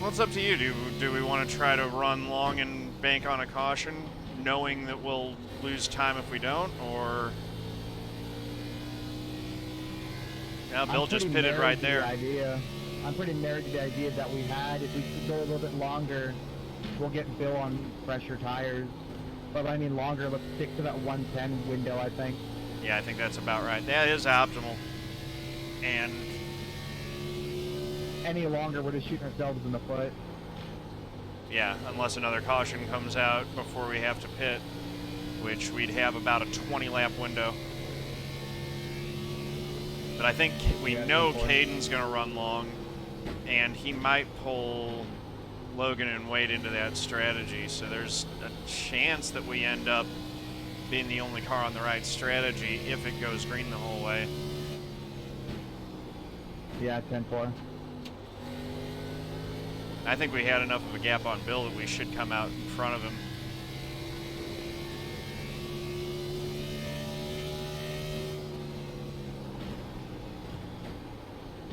Well, it's up to you. Do we want to try to run long and bank on a caution, knowing that we'll lose time if we don't, or... Yeah, Bill just pitted right there. I'm pretty married to the idea that we had. If we could go a little bit longer, we'll get Bill on fresher tires. But I mean longer, let's stick to that 110 window, I think. Yeah, I think that's about right. That is optimal. And any longer, we're just shooting ourselves in the foot. yeah, unless another caution comes out before we have to pit, which we'd have about a 20-lap window. But I think we know Kaden's going to run long, and he might pull Logan and Wade into that strategy, so there's a chance that we end up being the only car on the right strategy if it goes green the whole way. Yeah, 10-4. I think we had enough of a gap on Bill that we should come out in front of him.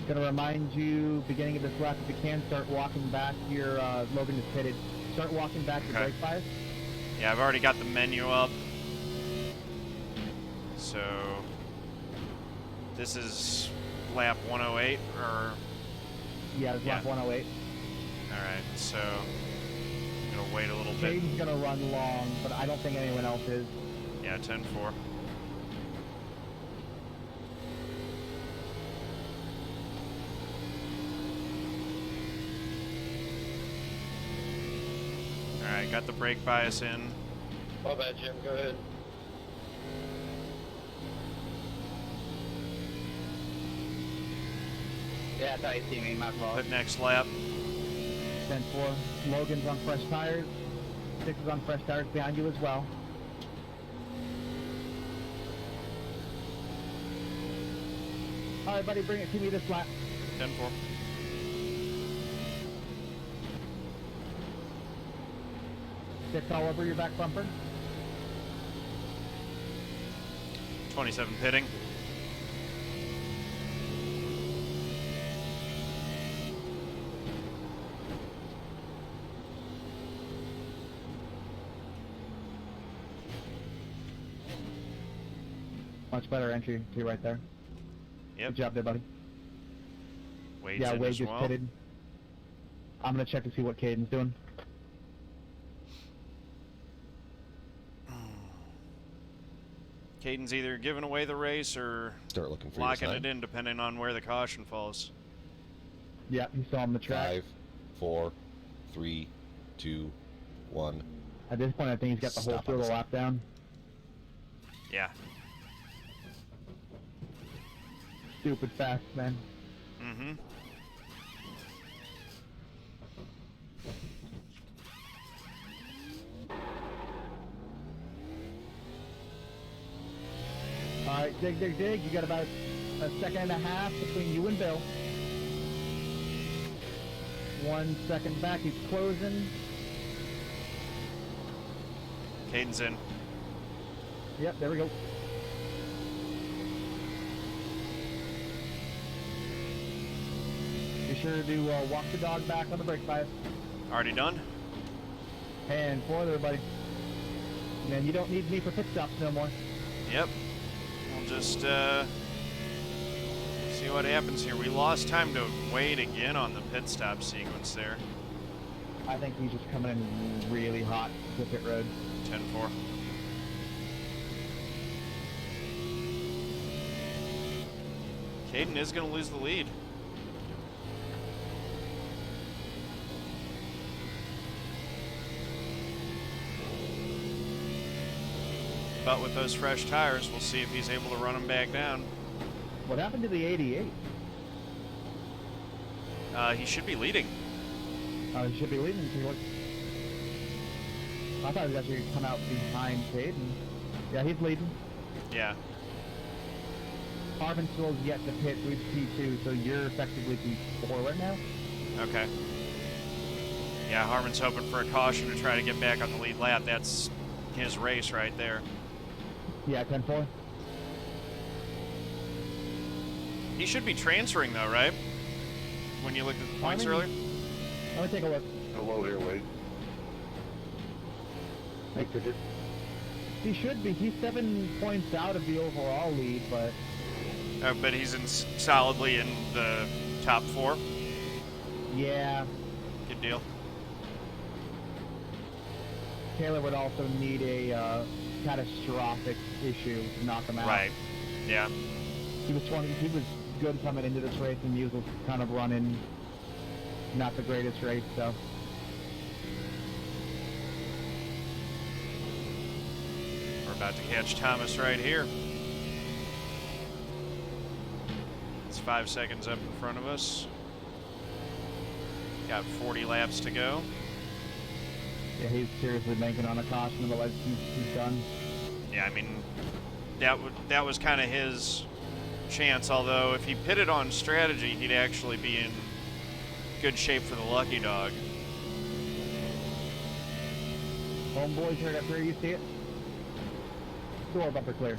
Going to remind you, beginning of this lap, if you can, start walking back. Your Logan is pitted. Start walking back to brake bias. Yeah, I've already got the menu up. So this is lap 108, or yeah, it's lap 108. All right, so I'm gonna wait a little bit. Caden's going to run long, but I don't think anyone else is. Yeah, 10-4. Alright, got the brake bias in. My bad, Jim. Go ahead. Yeah, I thought you see me, my fault. Put next lap. 10-4. Logan's on fresh tires. 6 is on fresh tires behind you as well. All right, buddy, bring it to me this lap. 10-4. Six all over your back bumper. 27 pitting. Much better entry to right there. Yep. Good job there, buddy. Wade's yeah, in Wade as just well. pitted. I'm gonna check to see what Caden's doing. Caden's either giving away the race or Start looking for locking your it in, depending on where the caution falls. Yeah, he's still on the track. 5, 4, 3, 2, 1. At this point, I think he's got the whole Stop field on of the lap down. Yeah. Stupid fast, man. Mm-hmm. All right, dig, dig, dig. You got about a second and a half between you and Bill. 1 second back. He's closing. Caden's in. Yep, there we go. Be sure to walk the dog back on the brake bias. Already done? And forward, everybody. Man, you don't need me for pit stops no more. Yep. We'll just see what happens here. We lost time to Wade again on the pit stop sequence there. I think he's just coming in really hot to pit road. 10-4. Kaden is going to lose the lead. But with those fresh tires, we'll see if he's able to run them back down. What happened to the 88? He should be leading. He should be leading. I thought he was actually come out behind Caden. Yeah, he's leading. Yeah. Harmon2 is yet to pit through P2, so you're effectively P4 right now. Okay. Yeah, Harmon's hoping for a caution to try to get back on the lead lap. That's his race right there. Yeah, 10-4. He should be transferring though, right? When you looked at the points earlier? Let me take a look. Hello here, Wade. Thanks, Richard. He should be. He's 7 points out of the overall lead, but... But he's solidly in the top 4. Yeah. Good deal. Taylor would also need a catastrophic issue to knock him out. Right. Yeah. He was good coming into this race, and Musil was kind of running not the greatest race, so... We're about to catch Thomas right here. It's 5 seconds up in front of us. Got 40 laps to go. Yeah, he's seriously banking on a caution, otherwise he's done. Yeah, I mean, that was kind of his chance, although if he pitted on strategy, he'd actually be in good shape for the lucky dog. Homeboys heard up here, you see it? Door bumper clear.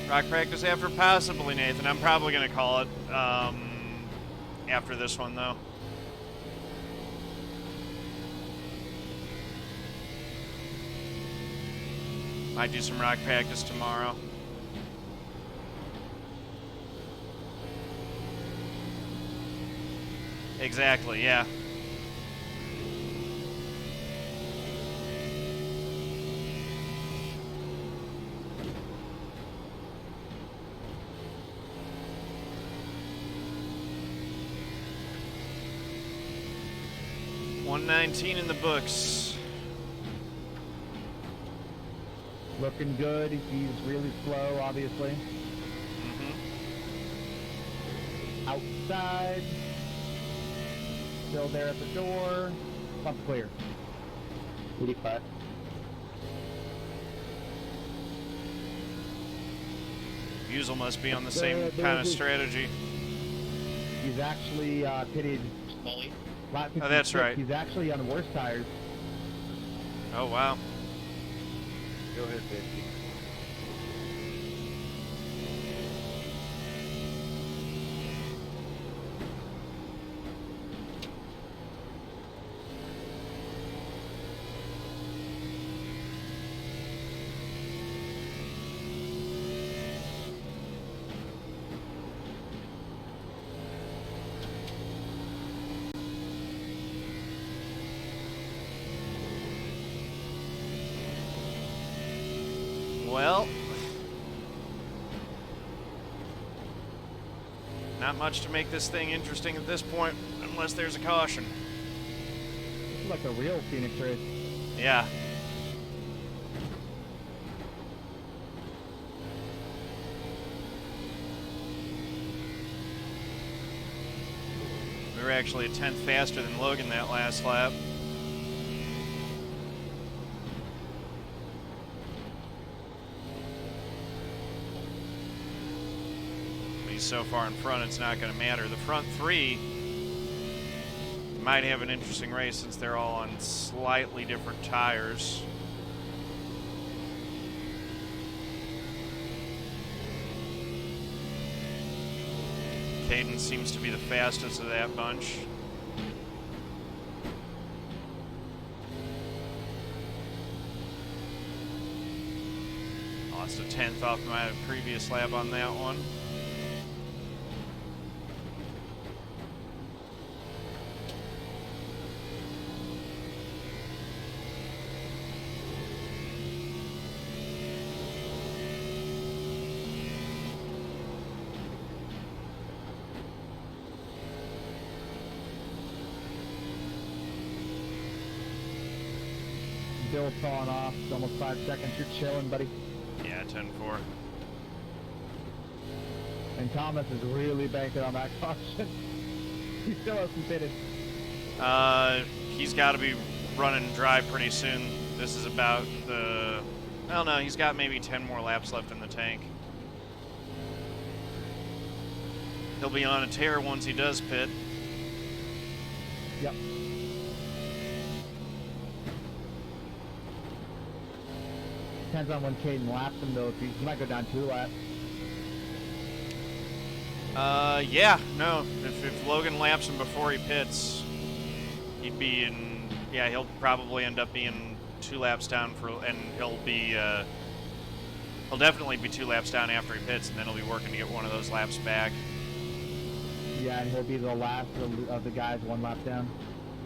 Rock practice after possibly, Nathan. I'm probably going to call it after this one, though. Might do some rock practice tomorrow. Exactly, yeah. $119 in the books. Looking good. He's really slow, obviously. Outside. Still there at the door. Bump clear. 85. Musil must be on the same kind of strategy. He's actually pitted Molly. lap 56. Oh, that's right. He's actually on worse tires. Oh, wow. Go ahead, baby. Well, not much to make this thing interesting at this point, unless there's a caution. This is like a real Phoenix race. Yeah. We were actually a tenth faster than Logan that last lap. So far in front, it's not going to matter. The front three might have an interesting race since they're all on slightly different tires. Kaden seems to be the fastest of that bunch. Lost a tenth off my previous lap on that one. Musil falling off. It's almost 5 seconds. You're chilling, buddy. Yeah, 10-4. And Thomas is really banking on that caution. He still hasn't pitted. He's got to be running dry pretty soon. This is about the... I don't know, he's got maybe 10 more laps left in the tank. He'll be on a tear once he does pit. Yep. Depends on when Kaden laps him, though. If he might go down 2 laps. Yeah, no. If Logan laps him before he pits, he'd be in... Yeah, he'll probably end up being 2 laps down for... And he'll be... he'll definitely be 2 laps down after he pits, and then he'll be working to get one of those laps back. Yeah, and he'll be the last of the guys 1 lap down.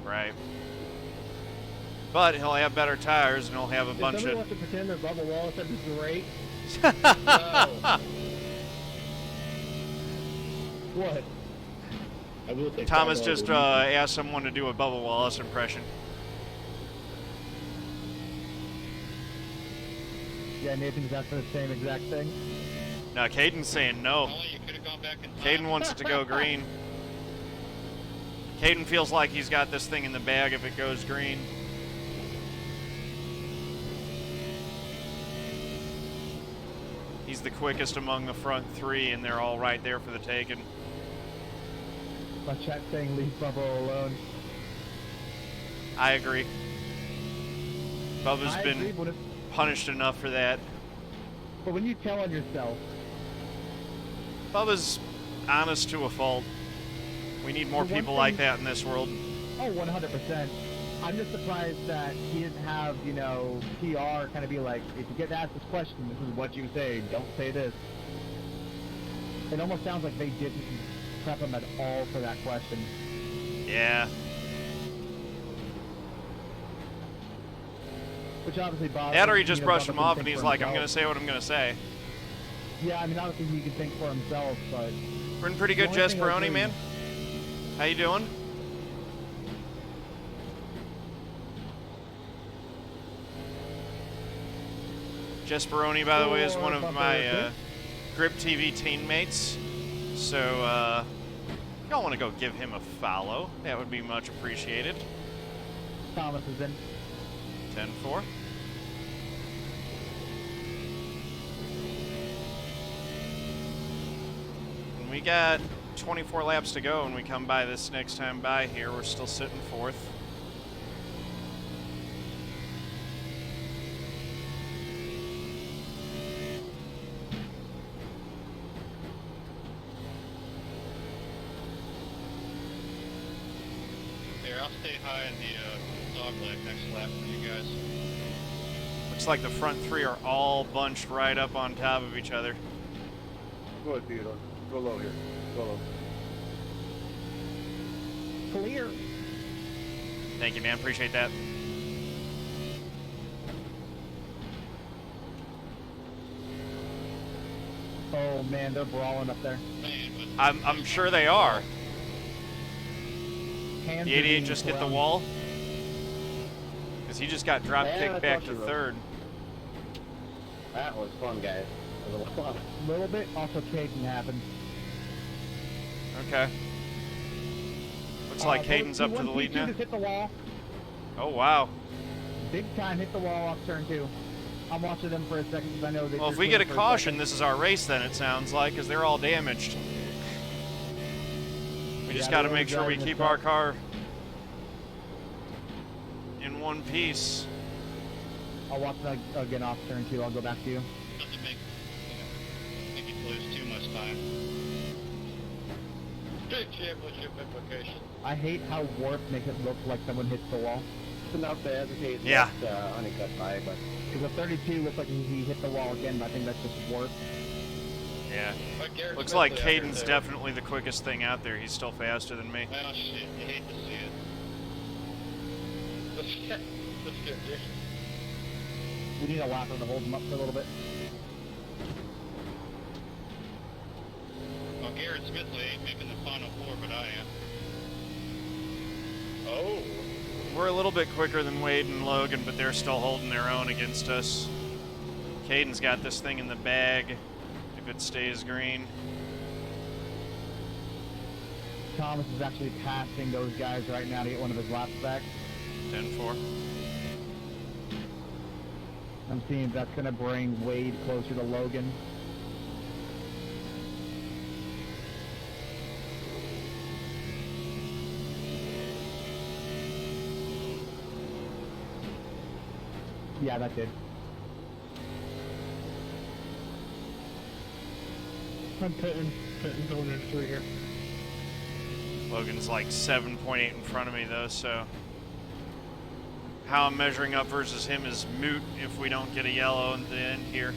Right. But he'll have better tires, and he'll have a bunch Somebody of... wants to pretend that Bubba Wallace is great. What? I will say Thomas Bubba just will- asked someone to do a Bubba Wallace impression. Yeah, Nathan's after the same exact thing. Now, Caden's saying no. Only you could have gone back in time. Kaden wants it to go green. Kaden feels like he's got this thing in the bag if it goes green. He's the quickest among the front 3, and they're all right there for the taking. My chat saying leave Bubba alone. I agree. Bubba's I been agree, but if- punished enough for that. But when you tell on yourself, Bubba's honest to a fault. We need more The one people like thing- that in this world. oh, 100%. I'm just surprised that he didn't have, you know, PR kind of be like, if you get asked this question, this is what you say, don't say this. It almost sounds like they didn't prep him at all for that question. Yeah. Which obviously bothers That or he just you know, brushed Bubba him can off think and he's for like, I'm himself. going to say what I'm going to say. Yeah, I mean, obviously he can think for himself, but... We're in pretty The good, only thing I Jesperoni, agree- man. How you doing? Jesperoni, by the way, is one of my Grip TV teammates. So, if y'all want to go give him a follow, that would be much appreciated. Thomas is in. 10-4. And we got 24 laps to go when we come by this next time by here. We're still sitting 4th. Here, I'll stay high in the dog leg next lap for you guys. Looks like the front 3 are all bunched right up on top of each other. Go ahead, Theodore. Go low here. Go low. Clear. Thank you, man. Appreciate that. Oh man, they're brawling up there. Man, but I'm sure they are. Hands The are 88 being just hit the thrown. wall. Because he just got drop Yeah, kicked I back thought to you were. 3rd. That was fun, guys. That was a lot. A little bit. Also, Caden happened. Okay. Looks like Caden's up to the lead now. Just hit the wall. Oh, wow. Big time hit the wall off turn 2. I'm watching them for a second because I know they. Well, if we get a caution, this is our race then, it sounds like, because they're all damaged. We just Yeah, got to they're make sure we driving keep this our up. car in one piece. I'll watch that again off turn 2. I'll go back to you. doesn't make you lose too much time. Big championship implication. I hate how warp makes it look like someone hits the wall. It's enough to hesitate. Yeah. Honeycutt by, but Because a 32 looks like he hit the wall again, but I think that's just warp. Yeah. But Garrett Looks Smith like out here, Caden's too. definitely the quickest thing out there. He's still faster than me. Well, shit, you hate to see it. Let's get this. We need a lapper to hold him up for a little bit. Well, Garrett Smithley ain't making the final 4, but I am. Oh. We're a little bit quicker than Wade and Logan, but they're still holding their own against us. Kaden's got this thing in the bag if it stays green. Thomas is actually passing those guys right now to get one of his laps back. 10-4. I'm seeing that's going to bring Wade closer to Logan. Yeah, that did. I'm pitting going into 3 here. Logan's like 7.8 in front of me though, so how I'm measuring up versus him is moot if we don't get a yellow in the end here.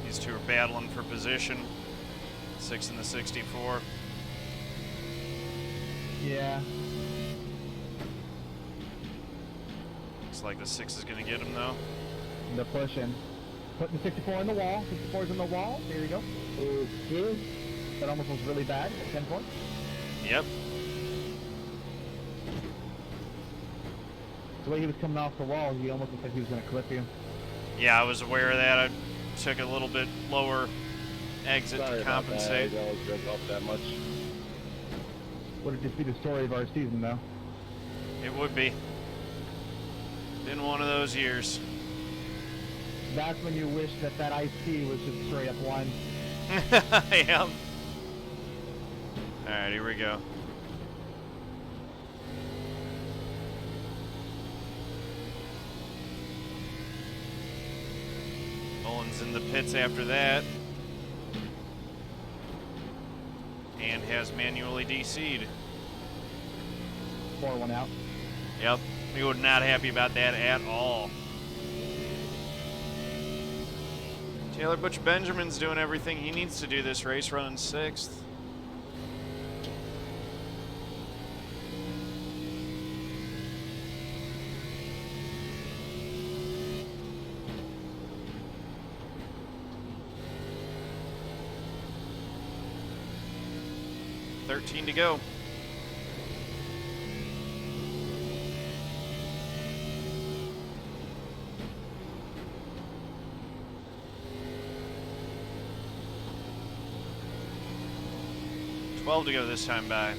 These two are battling for position. 6 and the 64. Yeah. Looks like the 6 is going to get him though. They're pushing. Putting the 64 in the wall. 64's in the wall. There you go. Okay. That almost was really bad. 10 points. Yep. The way he was coming off the wall, he almost looked like he was going to clip you. Yeah, I was aware of that. I took a little bit lower exit Sorry to about compensate. that. I don't drink off that much. Would it just be the story of our season, though? It would be. Been one of those years. That's when you wish that that IC was just straight up one. Yep. Alright, here we go. Mullins in the pits after that. And has manually DC'd. 4-1 out. Yep. We were not happy about that at all. Taylor Butch Benjamin's doing everything he needs to do this race, running 6th. $13 to go. $12 to go this time by.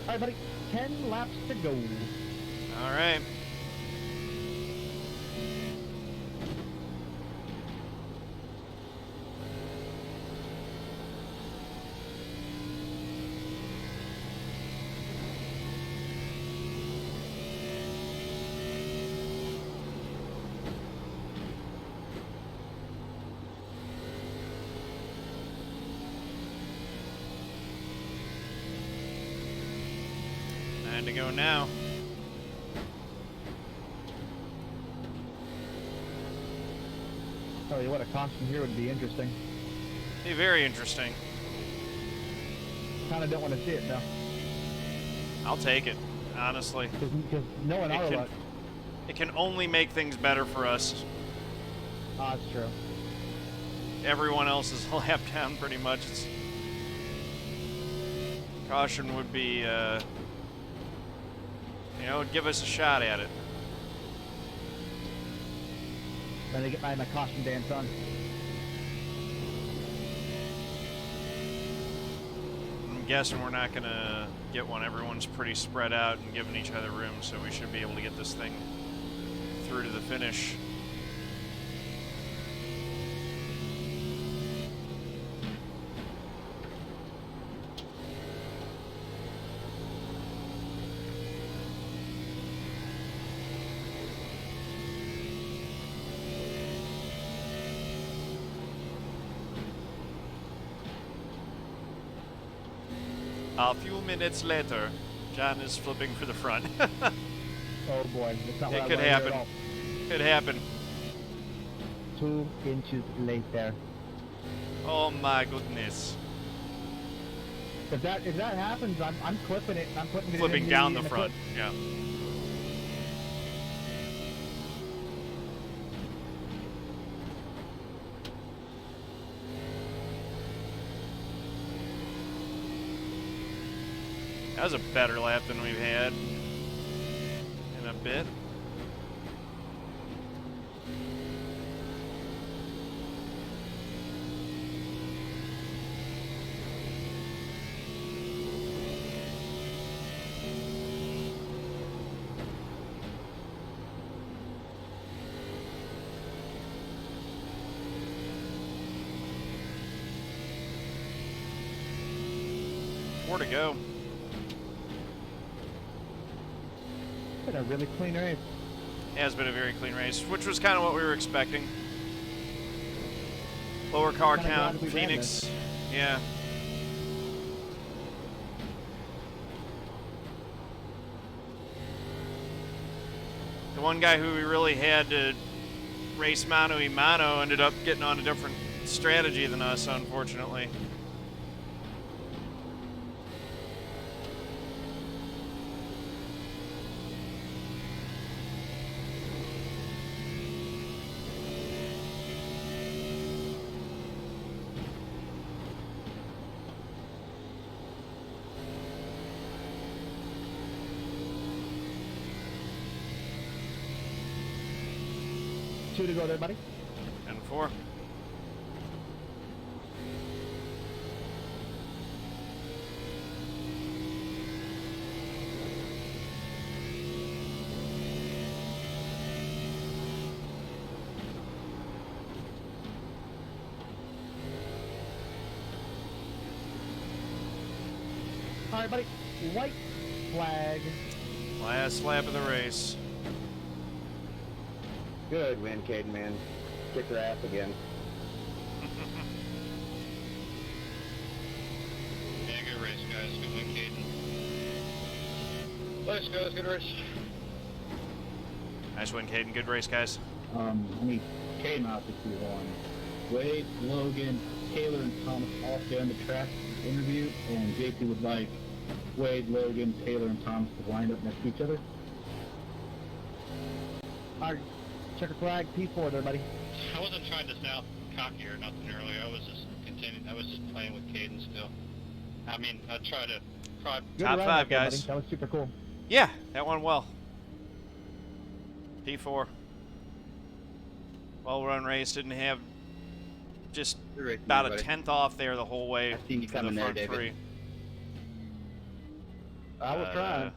All right, buddy. 10 laps to go. All right. To go now. Tell you what, a constant here would be interesting. Be very interesting. Kind of don't want to see it, though. I'll take it, honestly. Because knowing our luck. It can only make things better for us. Ah, it's true. Everyone else is a lap down pretty much. It's, caution would be, you know, give us a shot at it. Then they get my costume dance on. I'm guessing we're not going to get one. Everyone's pretty spread out and giving each other room, so we should be able to get this thing through to the finish. A few minutes later, John is flipping for the front. Oh boy, that's not what It I could wanted to hear happen. at all. Could happen. 2 inches later. Oh my goodness. If that happens, I'm clipping it. I'm putting it Flipping in down the in front. clip. Yeah. That was a better lap than we've had in a bit. More to go. Been a really clean race. Has been a very clean race, which was kind of what we were expecting. Lower car Kinda count, glad we ran Phoenix. Yeah. The one guy who we really had to race mano a mano ended up getting on a different strategy than us, unfortunately. Two to go there, buddy. And 4. All right, buddy. White flag. Last lap of the race. Good win, Kaden, man. Kick your ass again. Yeah, good race, guys. Good win, Kaden. Thanks, guys. Good race. Nice win, Kaden. Good race, guys. I mean, Kaden out to 2-1. Wade, Logan, Taylor, and Thomas all stay on the track interview, and JP would like Wade, Logan, Taylor, and Thomas to line up next to each other. All right. Checker flag, P4 there, buddy. I wasn't trying to sound cocky or nothing earlier. I was just continuing. I was just playing with Kaden still. I mean, I try to. Good Top run 5, out there, guys. buddy. That was super cool. Yeah, that went well. P4. Well-run race. Didn't have just Good race, about a buddy. 10th off there the whole way I seen you for the coming there, front David. 3. I was trying.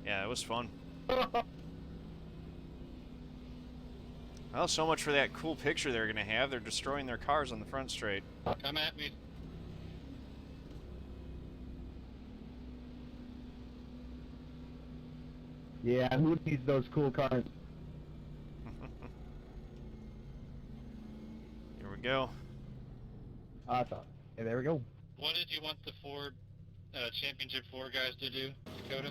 Yeah, it was fun. Well, so much for that cool picture they're going to have. They're destroying their cars on the front straight. Come at me. Yeah, who needs those cool cars? Here we go. Awesome. Yeah, there we go. What did you want the Ford Championship 4 guys to do, Dakota?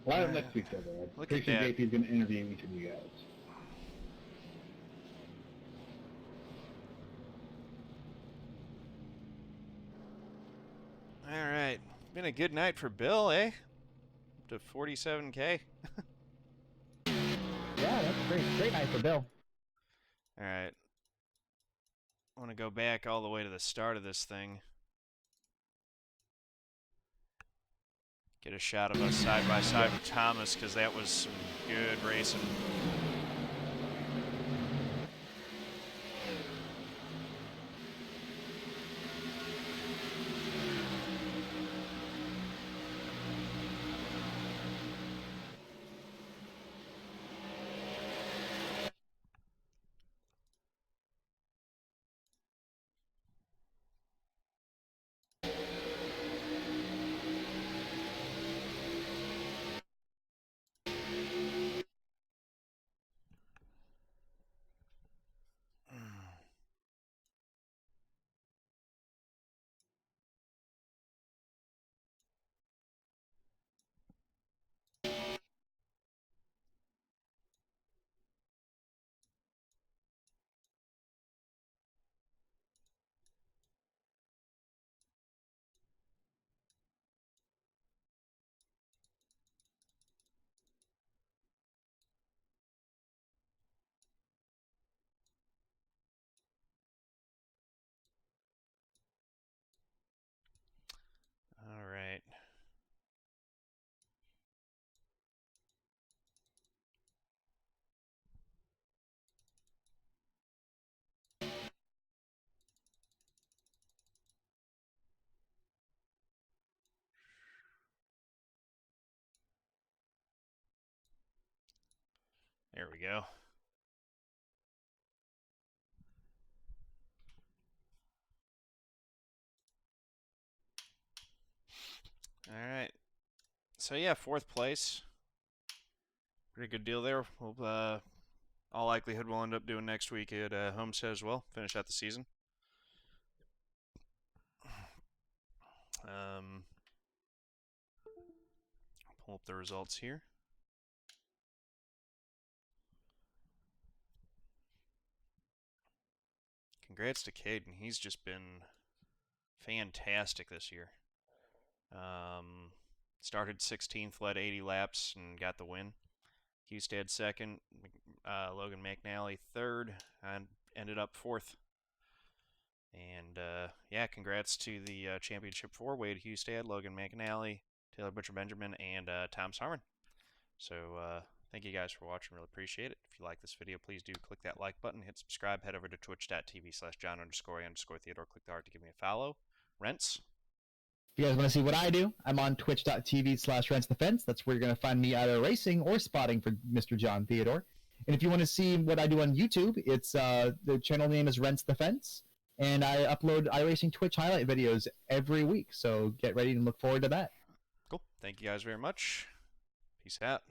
Line up next to each other. I'm Look pretty at sure that. JP's going to interview each of you guys. All right. Been a good night for Bill, eh? Up to 47K. Yeah, that's Great night for Bill. All right. I want to go back all the way to the start of this thing. Get a shot of us side by side with Thomas, because that was some good racing. All right. There we go. All right. So yeah, 4th place. Pretty good deal there. We'll, all likelihood we'll end up doing next week at Homestead as well. Finish out the season. Pull up the results here. Congrats to Kaden. He's just been fantastic this year. Started 16th, led 80 laps, and got the win. Hustad 2nd, Logan McAnally 3rd, and ended up 4th. And yeah, congrats to the championship 4, Wade Hustad, Logan McAnally, Taylor Butcher Benjamin, and Thomas Harmon. So thank you guys for watching. Really appreciate it. If you like this video, please do click that like button, hit subscribe, head over to twitch.tv/John_A_Theodore. Click the heart to give me a follow. Rents. If you guys want to see what I do, I'm on twitch.tv/RentsTheFence. That's where you're going to find me either racing or spotting for Mr. John Theodore. And if you want to see what I do on YouTube, it's the channel name is Rents the Fence, and I upload iRacing Twitch highlight videos every week. So get ready and look forward to that. Cool. Thank you guys very much. Peace out.